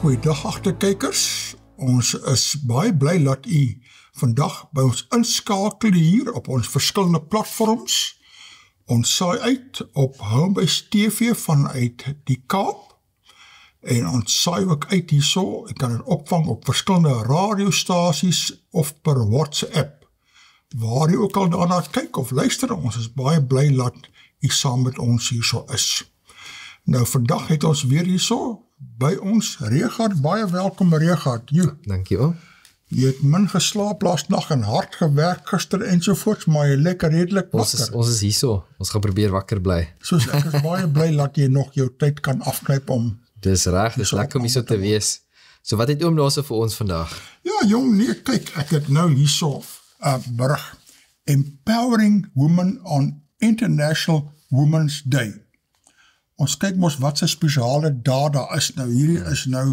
Goeiedag agterkykers, ons is baie bly dat u vandag by ons inskakel hier op ons verskillende platforms. Ons saai uit op Homebase TV vanuit die Kaap en ons saai ook uit hierso, ek kan dit opvang op verskillende radiostasies of per WhatsApp. Waar u ook al daarna kyk of luister, ons is baie bly dat u saam met ons hierso is. Nou vandag het ons weer hierso by ons Regard, baie welkom Regard. Dankie. Jy het min geslaap laas nag en hard gewerk gister ensovoorts, maar jy lekker redelik wakker. Ons is hierso, ons gaan probeer wakker bly. Soos ek is baie bly dat jy nog jou tyd kan afknyp om... Dis reg, dis lekker om hierso te wees. So wat het oom daarso vir ons vandag? Ja jong, nee, kyk, ek het nou hierso berig. Empowering Women on International Women's Day. Ons kyk mos wat sy spesiale dae daar is nou. Hierdie is nou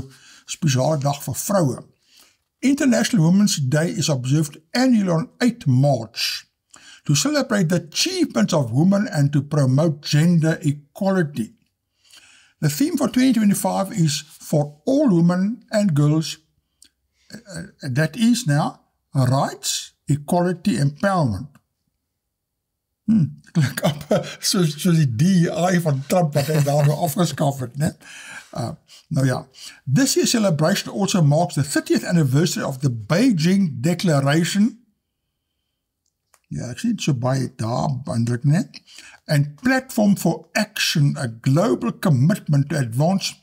spesiale dag vir vroue. International Women's Day is observed annually on 8 March to celebrate the achievements of women and to promote gender equality. The theme for 2025 is for all women and girls, that is now rights, equality, empowerment. Klik op, soos die DEI van Trump wat hy daar nou afgeskaf het, ne? Nou ja, this year's celebration also marks the 30th anniversary of the Beijing Declaration. Ja, ek sien so baie daar, indruk, ne? And Platform for Action, a global commitment to advance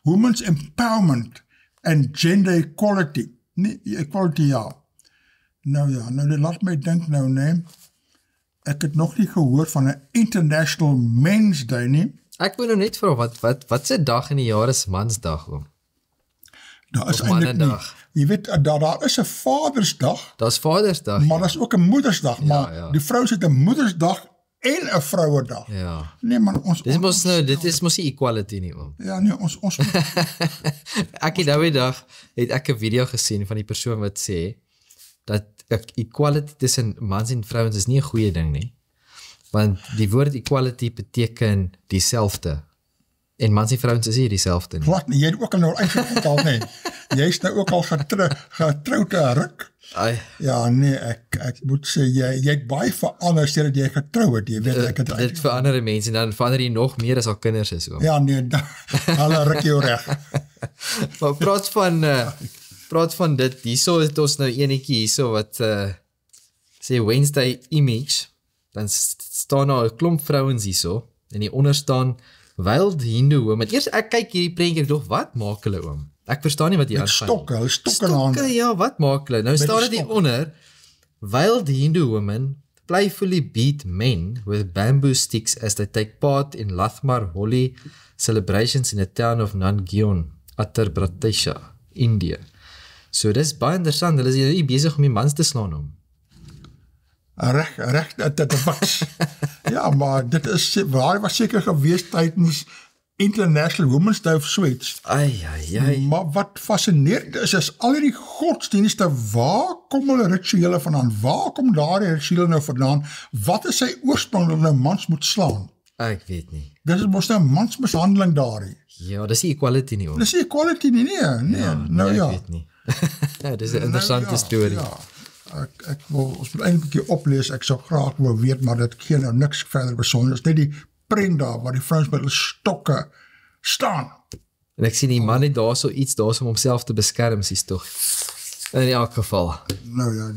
women's empowerment and gender equality. Nee, equality, ja. Nou ja, nou dit laat my dink nou, ne? Ek het nog nie gehoor van 'n International Men's Day nie. Ek wil nou net vra, wat se dag in die jaar is Mansdag, oom? Daar is eintlik nie. Jy weet, daar is 'n Vadersdag. Daar's Vadersdag. Maar daar's ook 'n Moedersdag, maar die vrou het 'n Moedersdag en 'n Vrouedag. Ja. Nee man, dit is mos nie equality nie, oom. Ja, nee, ons Ek het nou die dag het ek 'n video gesien van die persoon wat sê dat equality tussen mans en vrouens is nie 'n goeie ding nie. Want die woord equality beteken dieselfde. En mans en vrouens is nie dieselfde nie. Wat, jy het ook al nou uitgevind al, nee. Jy is nou ook al getrouwd 'n ruk. Ja, nee, ek moet sê, jy het baie verander sedert jy getrou het, jy weet, ek het dit verander mense, en dan verander jy nog meer as al kinders is, oom. Ja, nee, hulle ruk jou reg. Maar praat van dit, hierso het ons nou enetjie hierso wat sê Wednesday Image, dan staan daar 'n klomp vrouens hierso, en die onder staan Wild Hindu women. Eers ek kyk hierdie prentjie, ek dog, wat maak hulle, oom? Ek verstaan nie wat hier aangaan. Hulle stokke in hande. Ja, wat maak hulle? Nou staan dit hieronder, Wild Hindu women playfully beat men with bamboo sticks as they take part in Lathmar Holi celebrations in the town of Nangion, Uttar Pradesh, India. So dis baie interessant, hulle is hier besig om die mans te slaan om. Reg, dit was. Ja, maar dit is, waar was seker gewees tydens International Women's Day of Sweets. Maar wat fascinerend is al die godsdienste, waar kom hulle rituele vandaan? Waar kom daar die rituele nou vandaan? Wat is sy oorsprong dat nou mans moet slaan? Ek weet nie. Dis is mos nou mansmishandeling daar. Ja, dis nie equality nie, hoor. Dis nie equality nie, nee. Ek weet nie. Dis 'n interessante storie. Ja. Ons moet eintlik 'n bietjie oplees, ek sou graag wou weet, maar dit gee nou niks verder besonder. Dit is net die prent daar, waar die vrouens met hulle stokke staan. En ek sien die man het daar so iets daar om homself te beskerm, sies toch. In elk geval. Nou ja,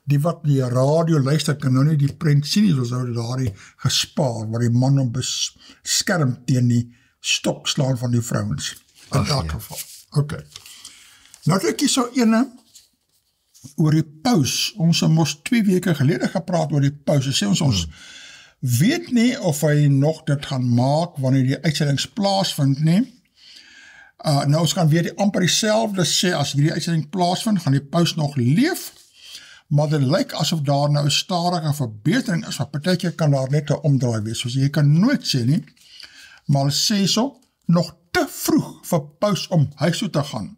die wat die radio luister, kan nou nie die prent sien, soos hou daar die gespaar, waar die man hom beskerm teen die stokslaan van die vrouens. In elk geval. Okay. Nou het ek hier so ene, oor die paus. Ons het mos 2 weke gelede gepraat oor die paus. Sê ons weet nie of hy nog dit gaan maak wanneer die uitsendings plaasvind nie. Nou ons gaan weer amper dieselfde sê, as hierdie uitsending plaasvind, gaan die paus nog leef, maar dit lyk asof daar nou 'n stadige verbetering is, want partykeer kan daar net 'n omdraai wees, soos jy kan nooit sê nie, maar hulle sê so, nog te vroeg vir paus om huis toe te gaan.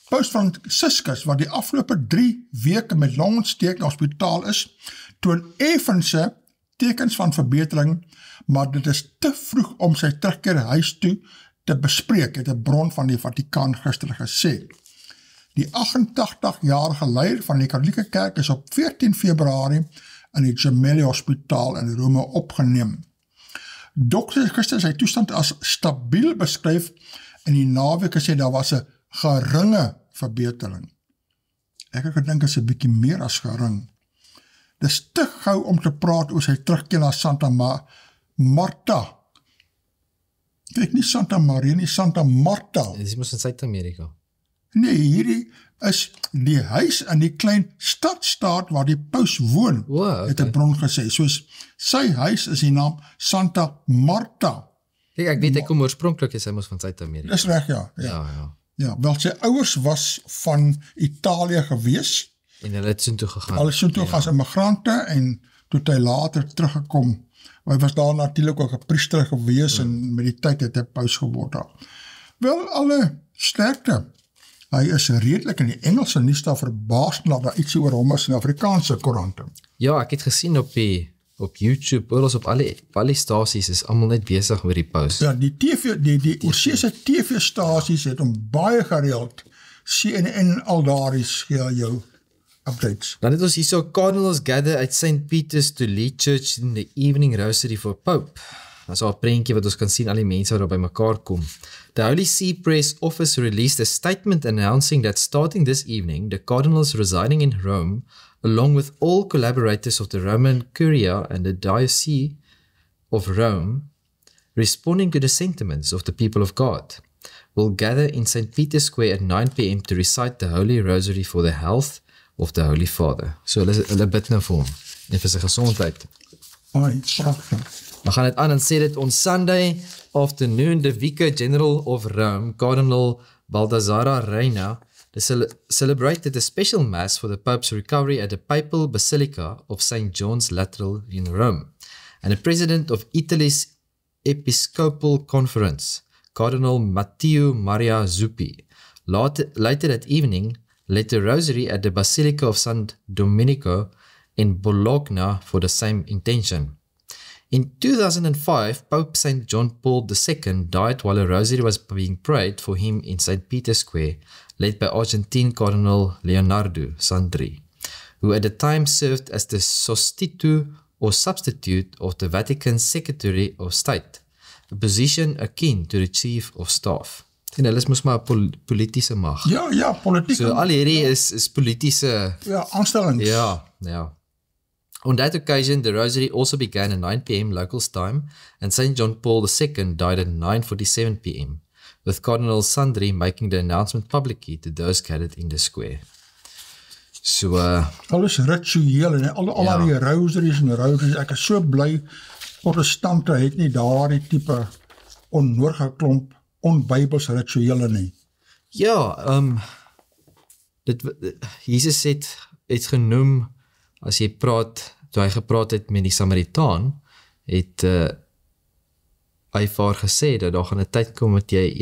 Paus Franciscus, wat die afgelope 3 weke met longontsteking in hospitaal is, toon effense tekens van verbetering, maar dit is te vroeg om sy terugkeer huis toe te bespreek, het 'n bron van die Vatikaan gister gesê. Die 88-jarige leier van die Katolieke Kerk is op 14 Februarie in die Gemelli Hospitaal in Rome opgeneem. Dokters het gister sy toestand as stabiel beskryf en die naweek gesê daar was 'n geringe verbetering. Ek het gedink is 'n bietjie meer as gering. Dis te gou om te praat oor sy terugkeer na Santa Marta. Kyk, nie Santa Maria, nie Santa Marta. Dis mos in Suid-Amerika. Nee, hierdie is die huis in die klein stadstaat waar die paus woon, Wow, het 'n bron gesê. Soos sy huis is die naam Santa Marta. Kijk, ek weet, hy kom oorspronklik is hy mos van Suid-Amerika. Dis reg, ja. Ja, wel sy ouers was van Italië gewees. En hulle het soontoe gegaan. Hulle soontoe as immigrante en toe hy later teruggekom. Hy was daar natuurlik ook 'n priester gewees en met die tyd het hy paus geword daar. Wel, alle sterkte. Hy is redelik in die Engelse nuus daar verbaas dat daar ietsie oor hom is in Afrikaanse koerante. Ja, ek het gesien op YouTube, oorals op al die stasies is almal net besig oor die paus. Ja, die oorseese TV-stasies het hom baie gereeld, CNN en al daardie gee jou updates. Dan het ons hierso, Cardinals gather at St. Peter's to lead church in the evening rosary for Pope. Dat is al 'n prentjie wat ons kan sien, al die mense wat daar by mekaar kom. The Holy See Press Office released a statement announcing that starting this evening, the Cardinals residing in Rome, along with all collaborators of the Roman Curia and the Diocese of Rome, responding to the sentiments of the people of God, will gather in St. Peter's Square at 9 p.m. to recite the Holy Rosary for the health of the Holy Father. So hulle bid nou vir hom en vir sy gesondheid. Ai, pragtig. We gaan het aan en sê dit on Sunday afternoon, the Vicar General of Rome, Cardinal Baldassare Reina, celebrated a special mass for the Pope's recovery at the Papal Basilica of St. John's Lateral in Rome. And the President of Italy's Episcopal Conference, Cardinal Matteo Maria Zuppi, later that evening led the rosary at the Basilica of San Domenico in Bologna for the same intention. In 2005, Pope St. John Paul II died while a rosary was being prayed for him in St. Peter's Square, led by Argentine Cardinal Leonardo Sandri, who at the time served as the sostituto or substitute of the Vatican's Secretary of State, a position akin to the Chief of Staff. En hulle is mos maar politiese mag. Ja, politiek. So al hierdie is politiese... Ja, aanstellings. Ja. On that occasion, the rosary also began at 9 p.m. local time, and St. John Paul II died at 9:47 p.m., with Cardinal Sandri making the announcement publicly to those gathered in the square. So, alles ritueel en al die rosaries en rosaries. Ek is so bly, protestante het nie daardie tipe onnodige klomp onbybelse rituele nie. Ja, Jesus het genoem, as jy praat, toe hy gepraat het met die Samaritaan, het hy vir haar gesê, dat daar gaan 'n tyd kom, dat jy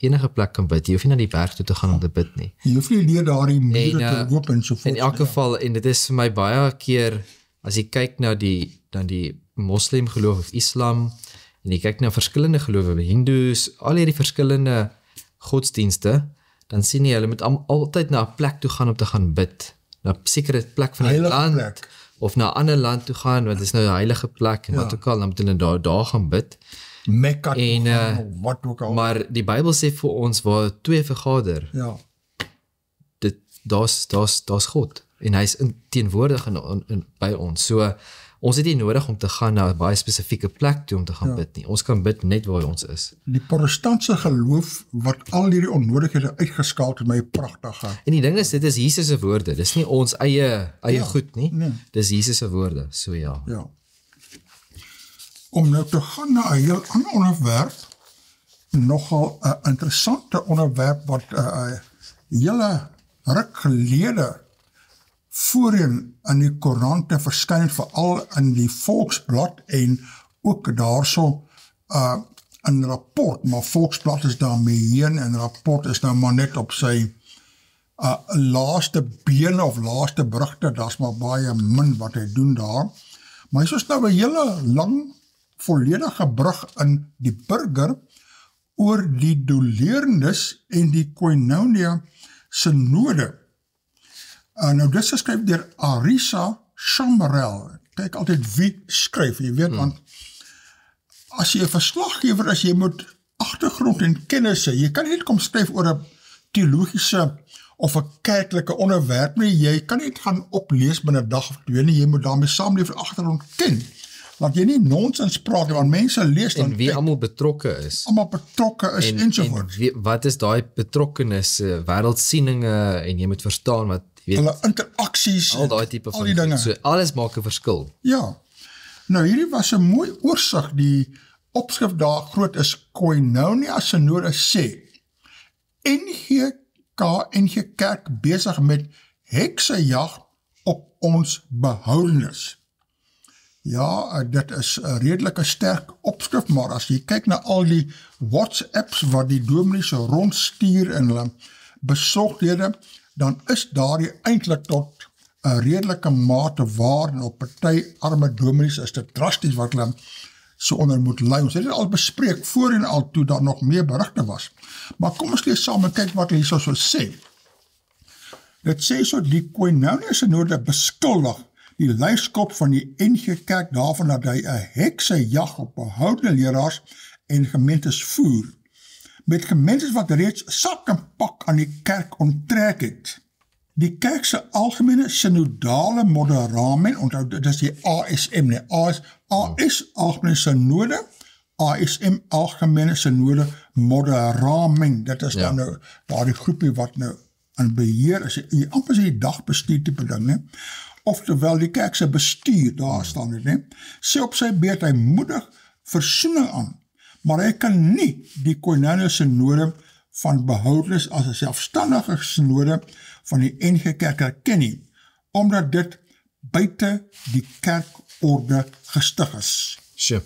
enige plek kan bid, jy hoef nie na die berg toe te gaan om te bid nie. Jy hoef nie leer daardie mure te loop en so voort. In elk geval, en dit is vir my baie keer, as jy kyk na die moslim geloof of islam, en jy kyk na verskillende gelowe, hindoes, al hierdie verskillende godsdienste, dan sien jy, hulle moet altyd na 'n plek toe gaan om te gaan bid, na 'n sekere plek van die land, plek. Of na 'n ander land toe gaan, want dit is nou 'n heilige plek, en wat ook al, dan moet hulle daar gaan bid. Mekka toe gaan, wat ook al. Maar die Bybel sê vir ons, waar twee vergader, daar's God, en hy is teenwoordig by ons, so, ons het nie nodig om te gaan na 'n baie spesifieke plek toe om te gaan bid nie. Ons kan bid net waar ons is. Die protestantse geloof wat al hierdie onnodighede uitgeskaal het, my pragtige. En die ding is, dit is Jesus se woorde. Dis nie ons eie goed nie. Nee. Dis Jesus se woorde. So ja. Om nou te gaan na 'n heel ander onderwerp, nogal 'n interessante onderwerp wat hele ruk gelede voorheen in die koerante verskyn het, veral in die Volksblad en ook daarso in rapport, maar Volksblad is daarmee heen en rapport is nou maar net op sy laaste bene of laaste brugte, daar's maar baie min wat hy doen daar, maar hy is nou 'n hele lang volledige brug in die Burger oor die doleernis en die koinonia synode. Nou dit is geskryf deur Arisa Chamarel. Kyk altyd wie skryf, jy weet, want as jy 'n verslaggewer is, jy moet agtergrond en kennis hê. Jy kan nie net kom skryf oor 'n teologiese of 'n kerklike onderwerp nie. Jy kan nie gaan oplees binne 'n dag of twee nie. Jy moet daarmee saamleef agtergrond ken. Want jy nie nonsens praat, want mense lees dan en wie almal betrokke is. Almal betrokke is ensovoorts. Wat is daai betrokkenis, wêreldsieninge, en jy moet verstaan wat hulle interaksies, al daai tipe al die dinge. So alles maak 'n verskil. Ja. Nou hierdie was 'n mooi oorsig. Die opskrif daar groot is Koinonia Synode sê NG Kerk besig met heksejag op ons behoudenis. Ja, dit is 'n redelike sterk opskrif, maar as jy kyk na al die WhatsApps wat die dominees rondstuur in hulle besorgdhede, dan is daardie eintlik tot 'n redelike mate waar, en op party arme dominees is dit drasties wat hulle so onder moet ly. Ons het dit al bespreek voorheen al toe daar nog meer berigte was. Maar kom ons lees saam en kyk wat hulle hierso sê. Dit sê so, die Koinonia Synode beskuldig die leiskap van die NG Kerk daarvan dat hy 'n heksejag op behoudene leraars en gemeentes voer, met gemeentes wat reeds sak en pak aan die kerk onttrek het. Die kerk se algemene synodale moderamen, onthou dit is die ASM, nee, AS algemene synode, ASM algemene synode moderamen, dit is dan nou daardie groepie wat nou aan beheer is, amper as die dagbestuur tipe ding, nee. Oftewel die kerk se bestuur, daar staan dit, nee, sê op sy beurt, hy moedig versoening aan, maar hy kan nie die Koinonia Synode van behoudenis as 'n selfstandige synode van die NG Kerk erken nie, omdat dit buite die kerkorde gestig is. Sjoe.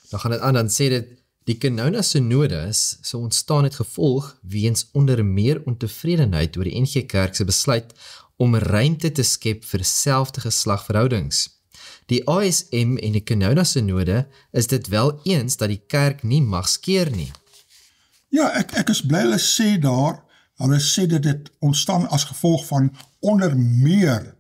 Dan gaan dit aan, dan sê dit, die Koinonia Synode se ontstaan het gevolg weens onder meer ontevredenheid oor die NG Kerk se besluit om ruimte te skep vir selfde geslagverhoudings. Die ASM en die Koinonia Synode is dit wel eens dat die kerk nie mag skeer nie. Ja, ek is bly hulle sê daar, hulle sê dat dit ontstaan as gevolg van onder meer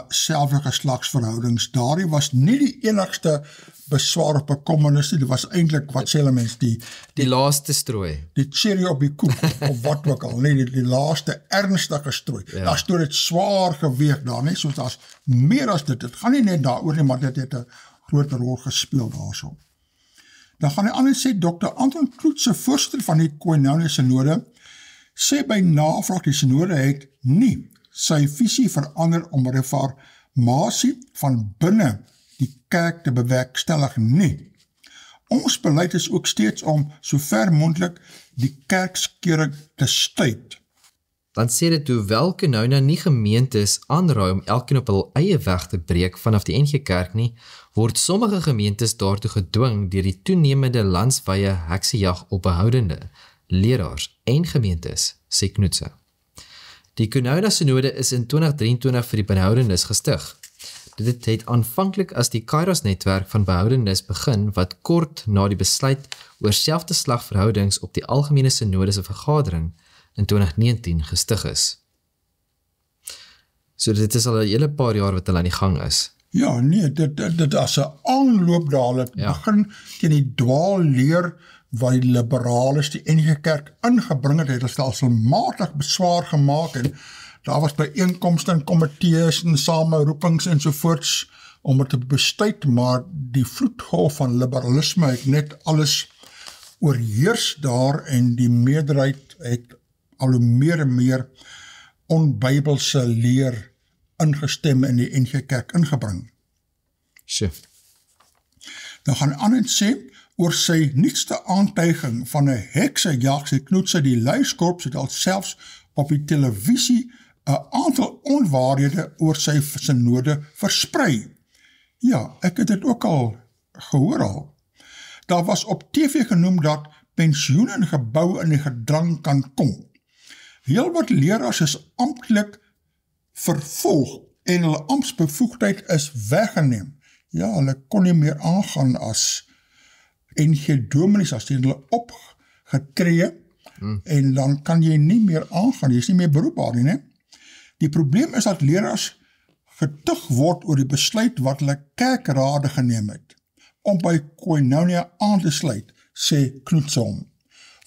selfde geslagsverhoudings. Daardie was nie die enigste beswaar op 'n kommunis nie, dit was eintlik, wat sê hulle mens, die laaste strooi. Die cherry op die koek, of wat ook al, nee, die laaste ernstige strooi. Ja. Daar stoor het swaar geweeg daar, nie, soos daar's meer as dit gaan nie net daaroor nie, maar dit het 'n groter rol gespeel daarso. Dan gaan hy aan en sê, Dr. Anton Kloet se voorsitter van die Koinonia Synode, sê by navraag die synode het nie sy visie verander om reformatie van binne die kerk te bewerkstellig nie. Ons beleid is ook steeds om so ver moontlik die kerkskeuring te stuit. Dan sê dit, hoewel Koinonia nie gemeentes aanraai om elkeen op hul eie weg te breek vanaf die NG Kerk nie, word sommige gemeentes daartoe gedwing deur die toenemende landswye heksejag op behoudende leraars en gemeentes, sê Knoetse. Die Koinonia Synode is in 2023 vir die behoudenis gestig. Dit het aanvanklik as die Kairos netwerk van behoudenis begin, wat kort na die besluit oor selfgeslagverhoudings op die algemene synode se vergadering in 2019 gestig is. So dit is al 'n hele paar jaar wat hulle aan die gang is. Ja, nee, dit as 'n aanloop daar, het begin teen die dwaalleer wat die liberales die NG Kerk ingebring het, hulle stelselmatig beswaar gemaak en daar was byeenkomste en komitees en sameroepings ensovoorts om het te bestuit, maar die vloedgolf van liberalisme het net alles oorheers daar en die meerderheid het al hoe meer en meer onbybelse leer ingestem in die NG Kerk ingebring. Sjoe. Dan gaan aan en sê, oor sy nuutste aantuiging van 'n heksejag, sê Knoetse, die Luiskorps het al selfs op die televisie 'n aantal onwaarhede oor sy synode versprei. Ja, ek het dit ook al gehoor al. Daar was op TV genoem dat pensioen en gebou in die gedrang kan kom. Heel wat leraars is amptelik vervolg en hulle amptsbevoegdheid is weggeneem. Ja, hulle kon nie meer aangaan as NG dominees as die hulle getree, en dan kan jy nie meer aangaan, jy is nie meer beroepbaar nie, né? Die probleem is dat leraars getug word oor die besluit wat hulle kerkrade geneem het, om by Koinonia aan te sluit, sê Knoetsom.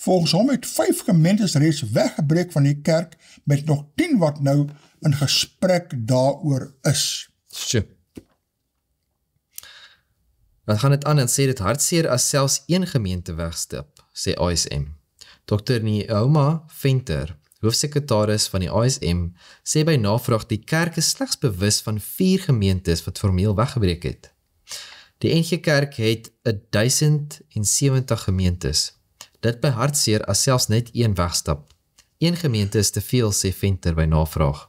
Volgens hom het 5 gemeentes reeds weggebreek van die kerk, met nog 10 wat nou in gesprek daaroor is. Sjoe. Dan gaan dit aan en sê dit hartseer as selfs een gemeente wegstap, sê ASM. Dr. Neoma Venter, hoofsekretaris van die ASM, sê by navraag die kerk is slegs bewus van 4 gemeentes wat formeel weggebreek het. Die NG Kerk het 1070 gemeentes. Dit by hartseer as selfs net een wegstap. Een gemeente is te veel, sê Venter by navraag.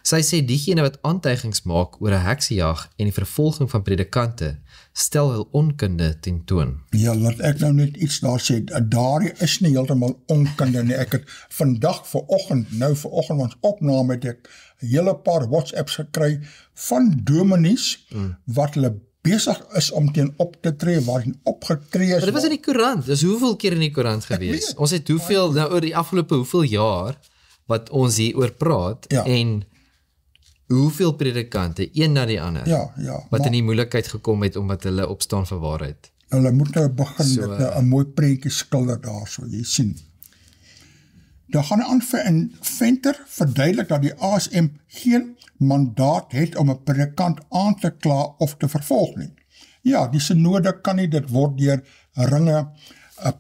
Sy sê diegene wat aantuigings maak oor 'n heksejag en die vervolging van predikante, stel hul onkunde tentoon. Ja, laat ek nou net iets daar sê, daardie is nie heeltemal onkunde nie. Ek het vandag vanoggend ons opname het ek 'n hele paar WhatsApps gekry van dominees wat hulle besig is om teen op te tree, waarin opgetree is. Maar dit was in die koerant, dis hoeveel keer in die koerant gewees? Ons het hoeveel, nou oor die afgelope hoeveel jaar, wat ons hier oor praat, en hoeveel predikante, een na die ander, wat in die moeilikheid gekom het, omdat hulle opstaan vir waarheid. Hulle moet nou begin met 'n mooi prentjie skilder daar, so jy sien. Daar gaan aan en Venter verduidelik dat die ASM geen mandaat het om 'n predikant aan te kla of te vervolg nie. Ja, die synode kan nie, dit word deur ringe,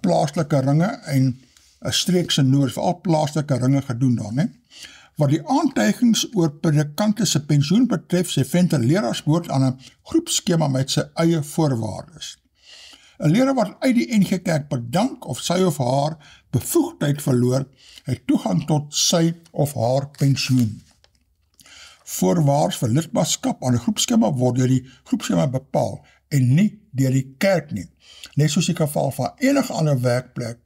plaaslike ringe en 'n streekse noord, veral plaaslike ringe gedoen dan, né? Wat die aantuigings oor predikante se pensioen betref, sê Venter leraars behoort aan 'n groepskema met sy eie voorwaardes. 'n Leraar wat uit die NG Kerk bedank of sy of haar bevoegdheid verloor, het toegang tot sy of haar pensioen. Voorwaardes vir lidmaatskap aan 'n groepskema word deur die groepskema bepaal en nie deur die kerk nie. Net soos die geval van enige ander werkplek,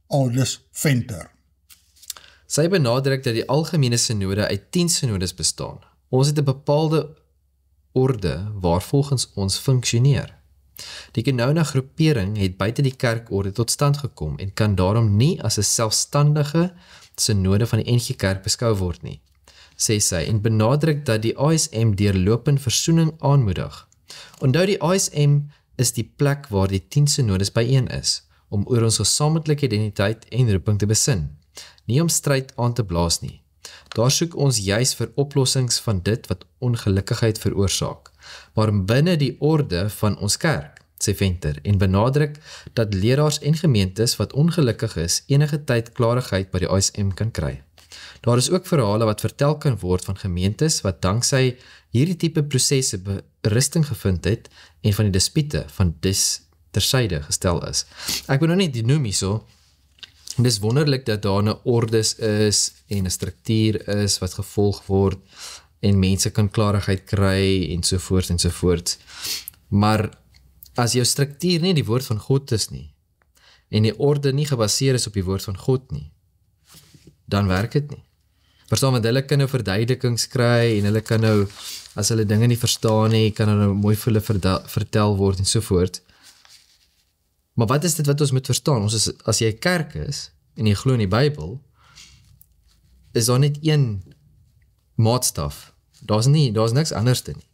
aldus Venter. Sy benadruk dat die algemene synode uit 10 synodes bestaan. Ons het 'n bepaalde orde waar volgens ons funksioneer. Die Koinonia groepering het buite die kerkorde tot stand gekom en kan daarom nie as 'n selfstandige synode van die NG Kerk beskou word nie, sê sy, en benadruk dat die ASM deurlopend versoening aanmoedig. Onthou, die ASM is die plek waar die 10 synodes byeen is, om oor ons gesamentlike identiteit en roeping te besin, nie om stryd aan te blaas nie. Daar soek ons juis vir oplossings van dit wat ongelukkigheid veroorsaak, maar binne die orde van ons kerk, sê Venter, en benadruk dat leraars en gemeentes wat ongelukkig is, enige tyd klarigheid by die ASM kan kry. Daar is ook verhale wat vertel kan word van gemeentes wat danksy hierdie tipe prosesse berusting gevind het en van die dispute van tersyde gestel is. Ek wil nou net die noem hierso. Dis wonderlik dat daar 'n ordes is en 'n struktuur is wat gevolg word en mense kan klarigheid kry en so voort. Maar as jou struktuur nie die woord van God is nie en die orde nie gebaseer is op die woord van God nie, dan werk dit nie. Verstaan, want hulle kan nou verduidelikings kry en hulle kan nou, as hulle dinge nie verstaan nie, kan hulle nou mooi vir hulle vertel word en so voort. Maar wat is dit wat ons moet verstaan? Ons is, as jy kerk is, en jy glo in die Bybel, is daar net een maatstaf. Daar's niks anders nie.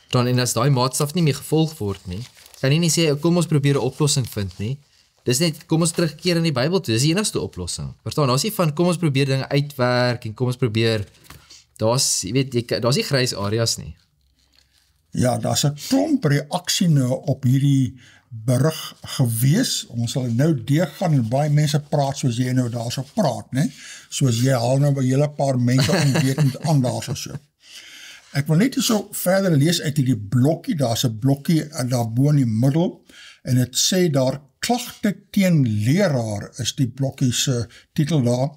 En as daai maatstaf nie meer gevolg word nie, kan jy nie sê, kom ons probeer 'n oplossing vind nie. Dis net, kom ons terugkeer in die Bybel toe, dis die enigste oplossing. Verstaan, daar's nie van, kom ons probeer dinge uitwerk, en kom ons probeer, daar's nie grys areas nie. Ja, daar's 'n klomp reaksie nou op hierdie berig gewees. Ons sal nou deurgaan en baie mense praat soos jy nou daar so praat, né? Soos jy haal nou 'n hele paar mense onwetend aan daar so. Ek wil net so verder lees uit hierdie blokkie, daar's 'n blokkie daarbo in die middel en dit sê daar klagte teen leraar is die blokkie se titel daar.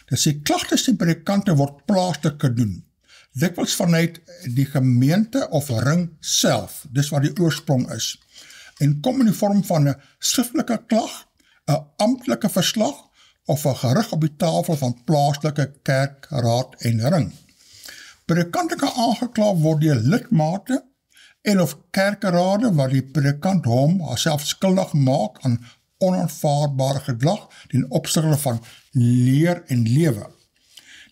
Dit sê klagtes teen predikante word plaaslik gedoen. Dikwels vanuit die gemeente of ring self, dis wat die oorsprong is, en kom in die vorm van 'n skriftelike klag, 'n amptelike verslag of 'n gerig op die tafel van plaaslike kerk, raad en ring. Predikante kan aangekla word deur lidmate en of kerkerade wat die predikant hom haarself skuldig maak aan onaanvaarbare gedrag ten opsigte van leer en lewe.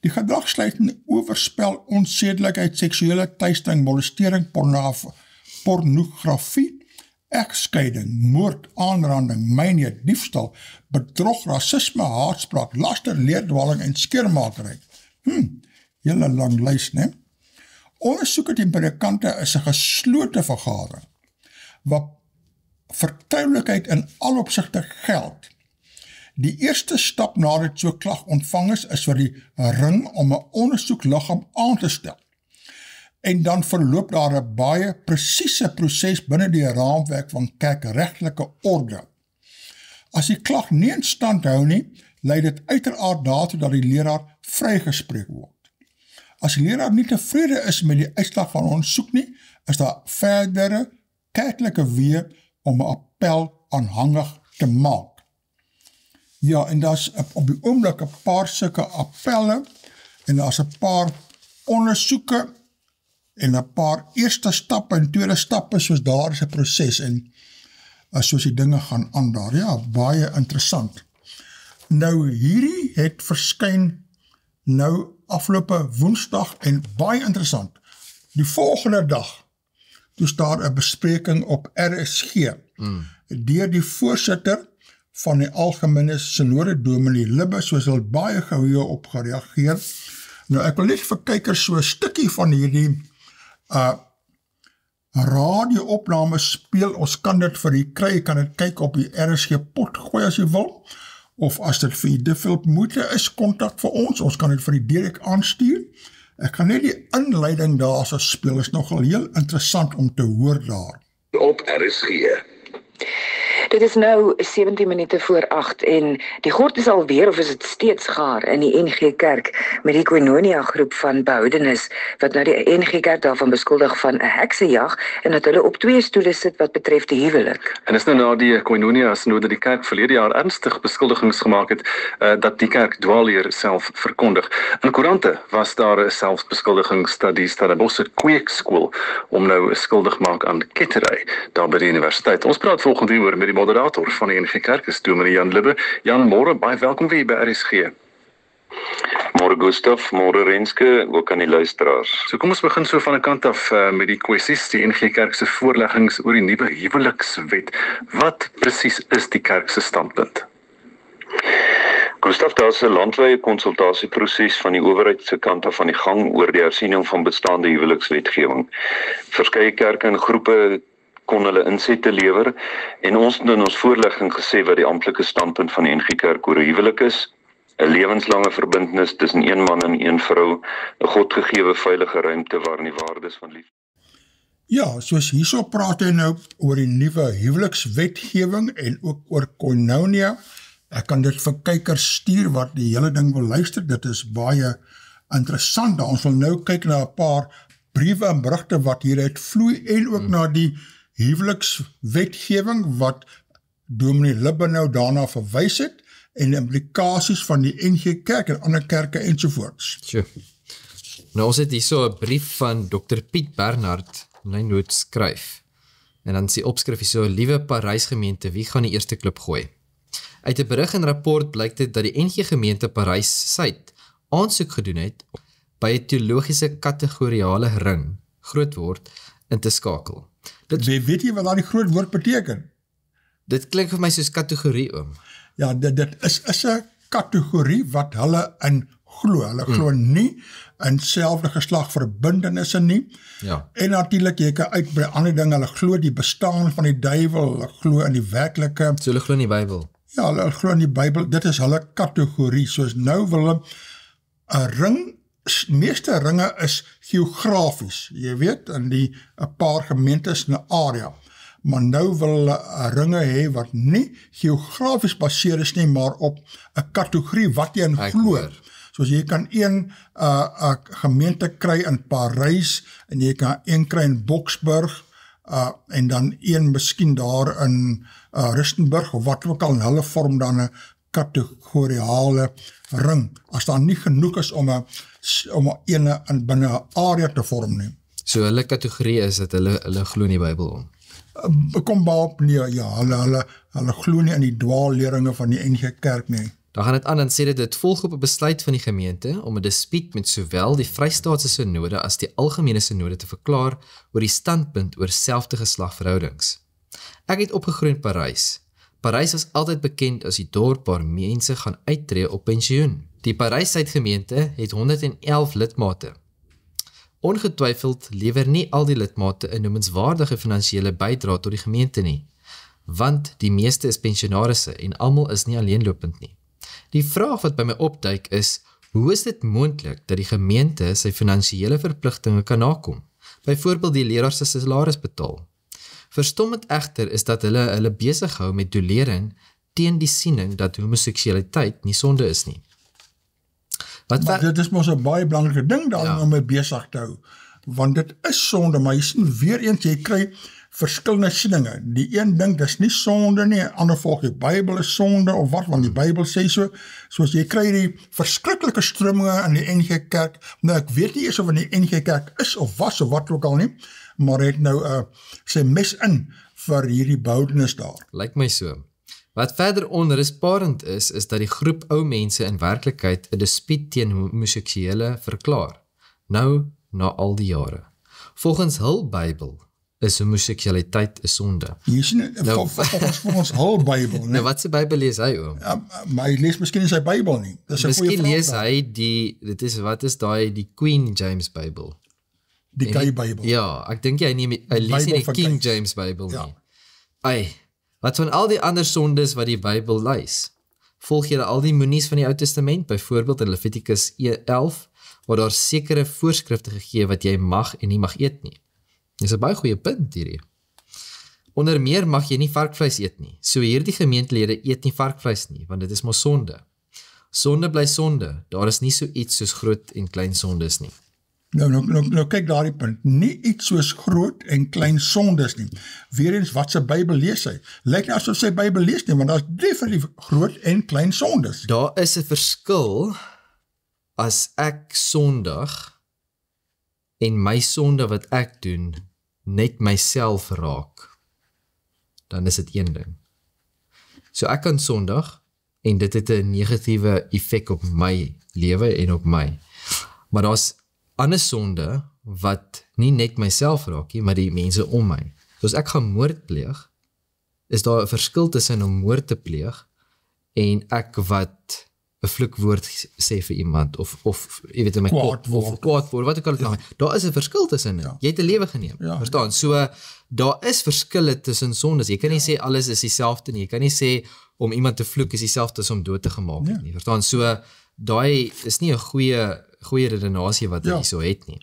Die gedrag sluit in oorspel, onsedelikheid, seksuele teistering, molestering, pornografie, egskeiding, moord, aanranding, mynheid, diefstal, bedrog, rasisme, haatspraak, laster, leerdwaling en skeermakerry. Hele lang lys, né? Ondersoeke teen predikante is 'n geslote vergadering, wat vertroulikheid in al opsigte geld. Die eerste stap nadat so 'n klag ontvang is vir die ring om 'n ondersoekliggaam aan te stel. En dan verloop daar 'n baie presiese proses binne die raamwerk van kerkregtelike orde. As die klag nie in stand hou nie, lei dit uiteraard daartoe dat die leraar vrygespreek word. As die leraar nie tevrede is met die uitslag van ondersoek nie, is daar verdere kerklike weë om 'n appel aanhangig te maak. Ja, en daar's op die oomblik 'n paar sulke appelle, en daar's 'n paar ondersoeke, en 'n paar eerste stappe en tweede stappe, soos daar is 'n proses, en soos die dinge gaan aan daar. Ja, baie interessant. Nou, hierdie het verskyn nou afgelope Woensdag, en baie interessant. Die volgende dag, toe daar 'n bespreking op RSG, deur die voorsitter van die Algemene Sinode, Dominee Libbe, soos hulle baie gou op gereageer. Nou, ek wil net vir kykers so 'n stukkie van hierdie radio-opname speel. Ons kan dit vir u kry, kan dit kyk op die RSG pot gooi as jy wil, of as dit vir u te veel moeite is, kontak vir ons kan dit vir die direk aanstuur. Ek gaan net die inleiding daar so speel, is nogal heel interessant om te hoor daar. Op RSG. Dit is nou 17 minute voor 8 en die gord is alweer, of is dit steeds gaar, in die NG Kerk met die Koinonia groep van behoudenis, wat nou die NG Kerk daarvan beskuldig van 'n heksejag en dat hulle op 2 stoele sit wat betref die huwelik. En is nou na die Koinonia Sinode die kerk verlede jaar ernstig beskuldigings gemaak het dat die kerk dwaalleer self verkondig. In koerante was daar selfs beskuldigings dat die Stellenbosch kweekskool om nou skuldig maak aan kettery daar by die universiteit. Ons praat volgende uur met die moderator van die NG Kerk, is Dominee Jan Libbe. Jan, môre, baie welkom weer by RSG. Môre Gustaf, môre Renske, ook aan die luisteraars. So kom ons begin so van 'n kant af met die kwessies, die NG Kerk se voorleggings oor die nuwe huwelikswet. Wat presies is die kerk se standpunt? Gustaf, daar is 'n landwyse konsultasieproses van die owerheid se kant af aan die gang oor die hersiening van bestaande huwelikswetgewing. Verskeie kerke en groepe kon hulle insette lewer en ons het in ons voorlegging gesê wat die amptelike standpunt van die NG Kerk oor 'n huwelik is, 'n lewenslange verbintenis tussen een man en een vrou, 'n godgegewe veilige ruimte waarin die waardes van liefde. Ja, soos hierso praat hy nou oor die nuwe huwelikswetgewing en ook oor Koinonia. Ek kan dit vir kykers stuur wat die hele ding wil luister, dit is baie interessant. Ons wil nou kyk na 'n paar briewe en berigte wat hieruit vloei en ook na die huwelikswetgewing wat Dominee Libbe nou daarna verwys het en die implikasies van die NG Kerk en ander kerke ensovoorts. Sure. Nou ons het hier so 'n brief van Dr. Piet Bernhard en hy noot skryf. En dan sê opskrif hier so: Liewe Parys gemeente, wie gaan die eerste klip gooi? Uit 'n berig en rapport blyk dit dat die NG gemeente Parys Suid aansoek gedoen het by 'n teologiese kategoriale ring, groot woord, in te skakel. Weet jy wat daardie groot woord beteken? Dit klink vir my soos kategorie, oom. Ja, dit is 'n kategorie wat hulle in glo. Hulle glo nie in selfde geslag verbintenisse nie. Ja. En natuurlik jy kan uitbrei ander dinge. Hulle glo die bestaan van die duiwel, hulle glo in die werklike. So hulle glo in die Bybel. Ja, hulle glo in die Bybel. Dit is hulle kategorie. Soos nou wil hulle 'n ring. Meeste ringe is geografies, jy weet, in 'n paar gemeentes in 'n area. Maar nou wil hulle ringe hê wat nie geografies baseer is nie, maar op 'n kategorie wat jy in glo. Soos jy kan een gemeente kry in Parys en jy kan een kry in Boksburg en dan een miskien daar in Rustenburg of wat ook al, en hulle vorm dan 'n kategoriale ring. As daar nie genoeg is om 'n binne 'n area te vorm nie. So hulle kategorie is dat hulle glo in die Bybel om. kom baop neer, ja, hulle glo nie in die dwaalleringe van die NG Kerk nie. Dan gaan dit aan en sê dit volg op 'n besluit van die gemeente om 'n dispuut met sowel die Vrystaatse Sinode as die Algemene Sinode te verklaar oor die standpunt oor selfde geslagverhoudings. Ek het opgegroei in Parys. Parys was altyd bekend as die dorp waar mense gaan uittreë op pensioen. Die Parys-Suidgemeente het 111 lidmate. Ongetwyfeld lewer nie al die lidmate 'n noemenswaardige finansiële bydrae tot die gemeente nie, want die meeste is pensionarisse en almal is nie alleenlopend nie. Die vraag wat by my opduik is, hoe is dit moontlik dat die gemeente sy finansiële verpligtinge kan nakom? Byvoorbeeld die leraar se salaris betaal. Verstommend egter is dat hulle besig hou met dolering teen die siening dat homoseksualiteit nie sonde is nie. Maar dit is mos 'n baie belangrike ding daarom om mee besig te hou, want dit is sonde, maar jy sien weer eens, jy kry verskillende sieninge. Die een dink dis nie sonde nie, ander volg die Bybel is sonde of wat, want die Bybel sê so, soos jy kry die verskriklike strominge in die NG Kerk. Nou ek weet nie eens of in die NG Kerk is of was of wat ook al nie, maar het nou sy mes in vir hierdie boudenis daar. Lyk my so. Wat verder onrusbarend is dat die groep ou mense in werklikheid 'n dispuut teen homoseksuele verklaar, nou na al die jare. Volgens hul Bybel is homoseksualiteit 'n sonde. Jy sien, volgens hul Bybel. Nou wat se Bybel lees hy oom? Ja, maar hy lees miskien in sy Bybel nie. Miskien lees hy wat is daai die Queen James Bybel? Die gay Bybel. Ja, ek dink hy lees nie die King James Bybel nie. Wat van al die ander sondes wat die Bybel lys? Volg jy al die moenies van die Ou Testament, byvoorbeeld in Levitikus 11, waar daar sekere voorskrifte gegee wat jy mag en nie mag eet nie. Dis 'n baie goeie punt hierdie. Onder meer mag jy nie varkvleis eet nie. So hierdie gemeentelede eet nie varkvleis nie, want dit is mos sonde. Sonde bly sonde. Daar is nie so iets soos groot en klein sondes nie. Nou kyk daardie punt. Nie iets soos groot en klein sondes nie. Weereens wat sy Bybel lees hy? Lyk nie asof sy Bybel lees nie, want daar is definitief groot en klein sondes. Daar is 'n verskil as ek sondig en my sonde wat ek doen net myself raak, dan is dit een ding. So ek kan sondig en dit het 'n negatiewe effek op my lewe en op my. Maar daar's ander sonde wat nie net myself raak nie, maar die mense om my. So as ek gaan moord pleeg, is daar 'n verskil tussen om moord te pleeg en ek wat 'n vloekwoord sê vir iemand of jy weet in my kop of kwaad word, wat ek al nou. Daar is 'n verskil tussen dit. Jy het 'n lewe geneem. Verstaan? So daar is verskille tussen sondes. Jy kan nie sê alles is dieselfde nie. Jy kan nie sê om iemand te vloek is dieselfde as om dood te gemaak nie. Verstaan? So daai is nie 'n goeie redenasie wat hy hierso het nie.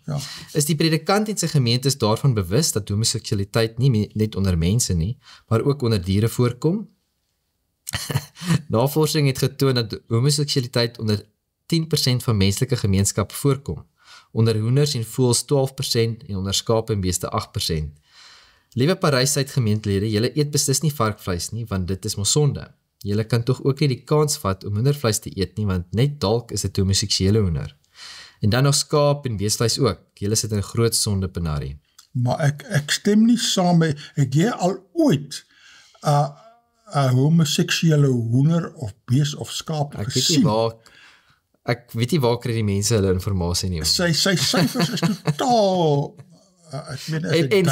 Is die predikant en sy gemeente is daarvan bewus dat homoseksualiteit nie net onder mense nie, maar ook onder diere voorkom? Navorsing het getoon dat homoseksualiteit onder 10% van menslike gemeenskappe voorkom, onder hoenders en voëls 12% en onder skape en beeste 8%. Liewe Parys-Suidgemeentelede, julle eet beslis nie varkvleis nie, want dit is mos sonde. Julle kan tog ook nie die kans vat om hoendervleis te eet nie, want net dalk is dit homoseksuele hoender. En dan nog skaap en beestevleis ook. Julle sit in 'n groot sonde penarie. Maar ek stem nie saam met, het jy al ooit 'n homoseksuele hoender of bees of skaap gesien? Ek weet nie waar kry die mense hulle inligting nie. Sy syfers is totaal en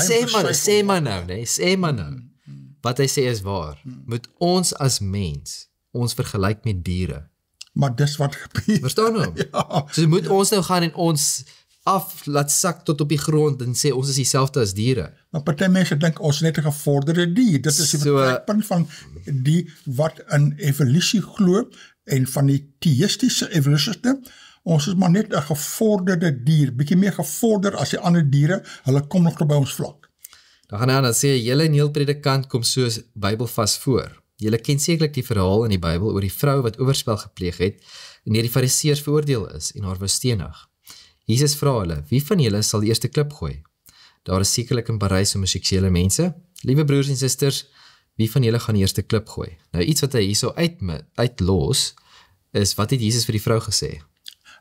sê maar nou. Wat hy sê is waar. Moet ons as mens ons vergelyk met diere. Maar dis wat gebeur. Verstaan nou? So moet ons nou gaan en ons laat sak tot op die grond en sê ons is dieselfde as diere. Maar party mense dink ons is net 'n gevorderde dier. Dit is die vertrekpunt van die wat in evolusie glo en van die theïstiese evolusioniste. Ons is maar net 'n gevorderde dier, bietjie meer gevorder as die ander diere. Hulle kom nog by ons vlak. Dan gaan hy dan sê julle en heel predikant kom soos Bybelvas voor. Julle ken sekerlik die verhaal in die Bybel oor die vrou wat oorspel gepleeg het en deur die Fariseërs veroordeel is en haar wou stenig. Jesus vra hulle, wie van julle sal die eerste klip gooi? Daar is sekerlik in Parys homoseksuele mense. Liewe broers en susters, wie van julle gaan die eerste klip gooi? Nou iets wat hy hierso uitlos is, wat het Jesus vir die vrou gesê?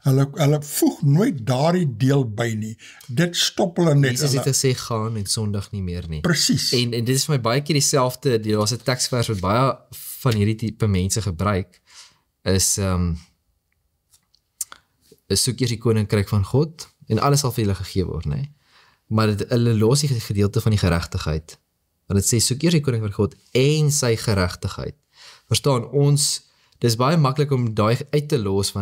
Hulle voeg nooit daardie deel by nie. Dit stop hulle net. Jesus het gesê, gaan en sondig nie meer nie. Presies. En dit is vir my baie keer dieselfde, daar's 'n teksvers wat baie van hierdie tipe mense gebruik, is soek eers die koninkryk van God, en alles sal vir julle gegee word, nee. Maar hulle los die gedeelte van die geregtigheid. Want dit sê, soek eers die koninkryk van God en sy geregtigheid. Verstaan, dis baie maklik om daai uit te los,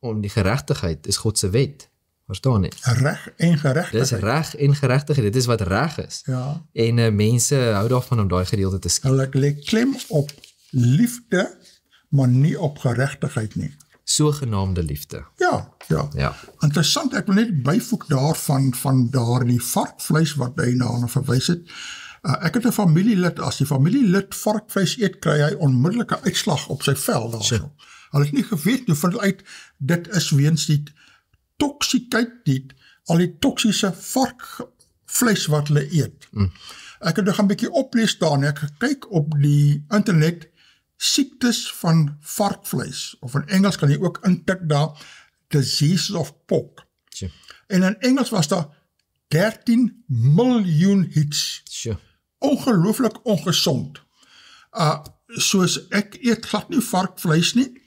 om die geregtigheid is God se wet. Verstaan nie? Reg en geregtigheid. Dis reg en geregtigheid, dit is wat reg is. Ja. En mense hou daarvan om daai gedeelte te skiep. Hulle lê klem op liefde, maar nie op geregtigheid nie. Sogenaamde liefde. Ja. Interessant, ek wil net byvoeg daarvan, van daardie varkvleis wat hy na verwys het. Ek het 'n familielid, as die familielid varkvleis eet, kry hy onmiddellike uitslag op sy vel daarso. Hulle het nie geweet, nou vind hulle uit, dit is weens die toksiteit, al die toksiese varkvleis wat hulle eet. Ek het nog 'n bietjie oplees daar, en ek gekyk op die internet, siektes van varkvleis, of in Engels kan jy ook intik daar, diseases of pork. En in Engels was daar 13 miljoen hits. Ongelooflik ongesond. Soos ek eet glad nie varkvleis nie,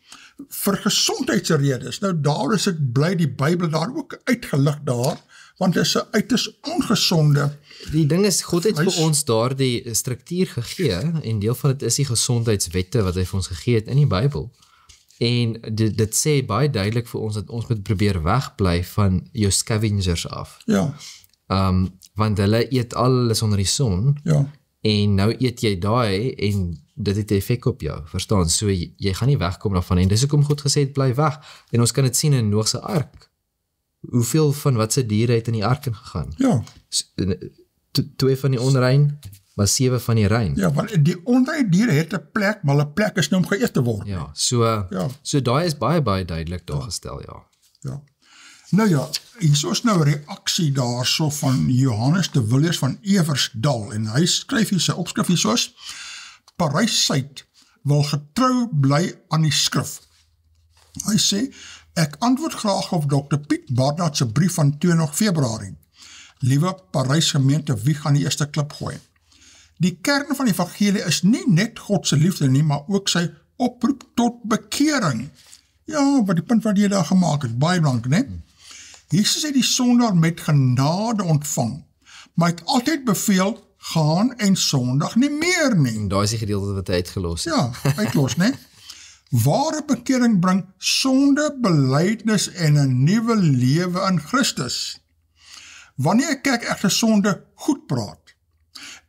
vir gesondheidsredes. Nou daar is ek bly die Bybel daar ook uitgelig daar, want dit is 'n uiters ongesonde. Die ding is, God het vir ons daar die struktuur gegee, en deel van dit is die gesondheidswette wat hy vir ons gegee het in die Bybel. En dit sê baie duidelik vir ons, dat ons moet probeer wegbly van jou scavengers af. Ja. Want hulle eet alles onder die son, Ja. en nou eet jy daai, en dit het 'n effek op jou, verstaan? So jy gaan nie wegkom daarvan, en dis hoekom God gesê het, bly weg. En ons kan dit sien in Noag se ark. Hoeveel van wat se diere het in die ark ingegaan? Ja. 2 van die onrein, maar 7 van die rein. Ja, want die onreine diere het 'n plek, maar hulle plek is nou om geëet te word. Ja, so daai is baie duidelik daar gestel, Ja. Nou ja, hier is nou 'n reaksie daarso van Johannes de Villiers van Eversdal, en hy skryf hier sy opskrif hier soos: Parys-Suid wil getrou bly aan die skrif. Hy sê, ek antwoord graag op Dr. Piet Barnard se brief van 20 Februarie. Liewe Parys gemeente, wie gaan die eerste klip gooi? Die kern van die evangelie is nie net God se liefde nie, maar ook sy oproep tot bekering. Ja, wat die punt wat jy daar gemaak het, baie belangrik, né? Jesus het die sondaar met genade ontvang, maar het altyd beveel, gaan en sondig nie meer nie. En daar is die gedeelte wat hy uitgelos het. Ja, uitlos, né? Ware bekering bring sonde, belydenis en 'n nuwe lewe in Christus. Wanneer 'n kerk egter sonde goed praat,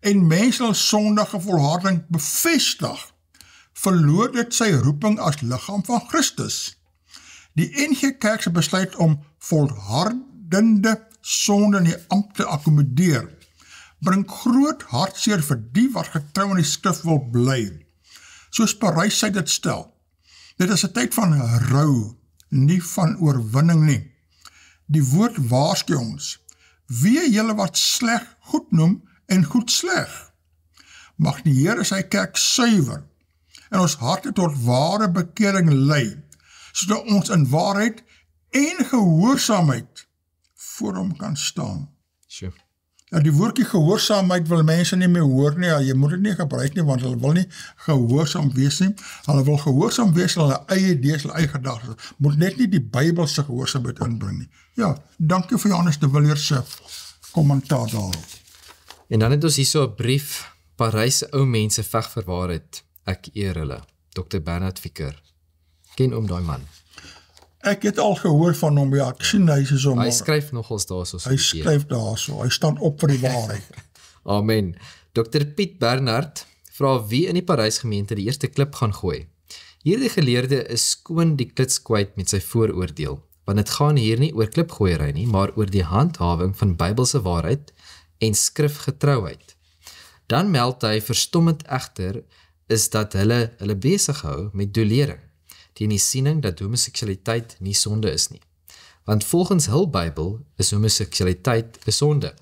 en mense hul sondige volharding bevestig, verloor dit sy roeping as liggaam van Christus. Die NG Kerk se besluit om volhardende sonde in die ampt te akkommodeer, bring groot hartseer vir die wat getrou aan die skrif wil bly. Soos Parys-Suid dit stel, dit is 'n tyd van rou, nie van oorwinning nie. Die woord waarsku ons, wee julle wat sleg goed noem en goed sleg. Mag die Here sy kerk suiwer en ons harte tot ware bekering lei, sodat ons in waarheid en gehoorsaamheid voor hom kan staan. Sure. Ja, die woordjie gehoorsaamheid wil mense nie meer hoor nie, ja, jy moet dit nie gebruik nie, want hulle wil nie gehoorsaam wees nie, hulle wil gehoorsaam wees aan hulle eie idees, hulle eie gedagtes, moet net nie die Bybelse gehoorsaamheid inbring nie. Ja, dankie vir Johannes de Villiers se kommentaar daarop. En dan het ons hier so 'n brief, Parys ou mense veg vir waarheid, ek eer hulle, Dr. Bernard Fikker. Ken daai man. Ek het al gehoor van hom, ja, ek sien hy is Hy skryf nogals daar so. Hy skryf daar so, hy staan op vir die waarheid. Amen. Dr. Piet Barnard vra wie in die Parys gemeente die eerste klip gaan gooi. Hierdie geleerde is skoon die klits kwyt met sy vooroordeel, want dit gaan hier nie oor klipgooiery nie, maar oor die handhawing van Bybelse waarheid en skrifgetrouheid. Dan meld hy verstommend egter is dat hulle besig hou met doelering, teen die siening dat homoseksualiteit nie sonde is nie. Want volgens hul Bybel is homoseksualiteit 'n sonde.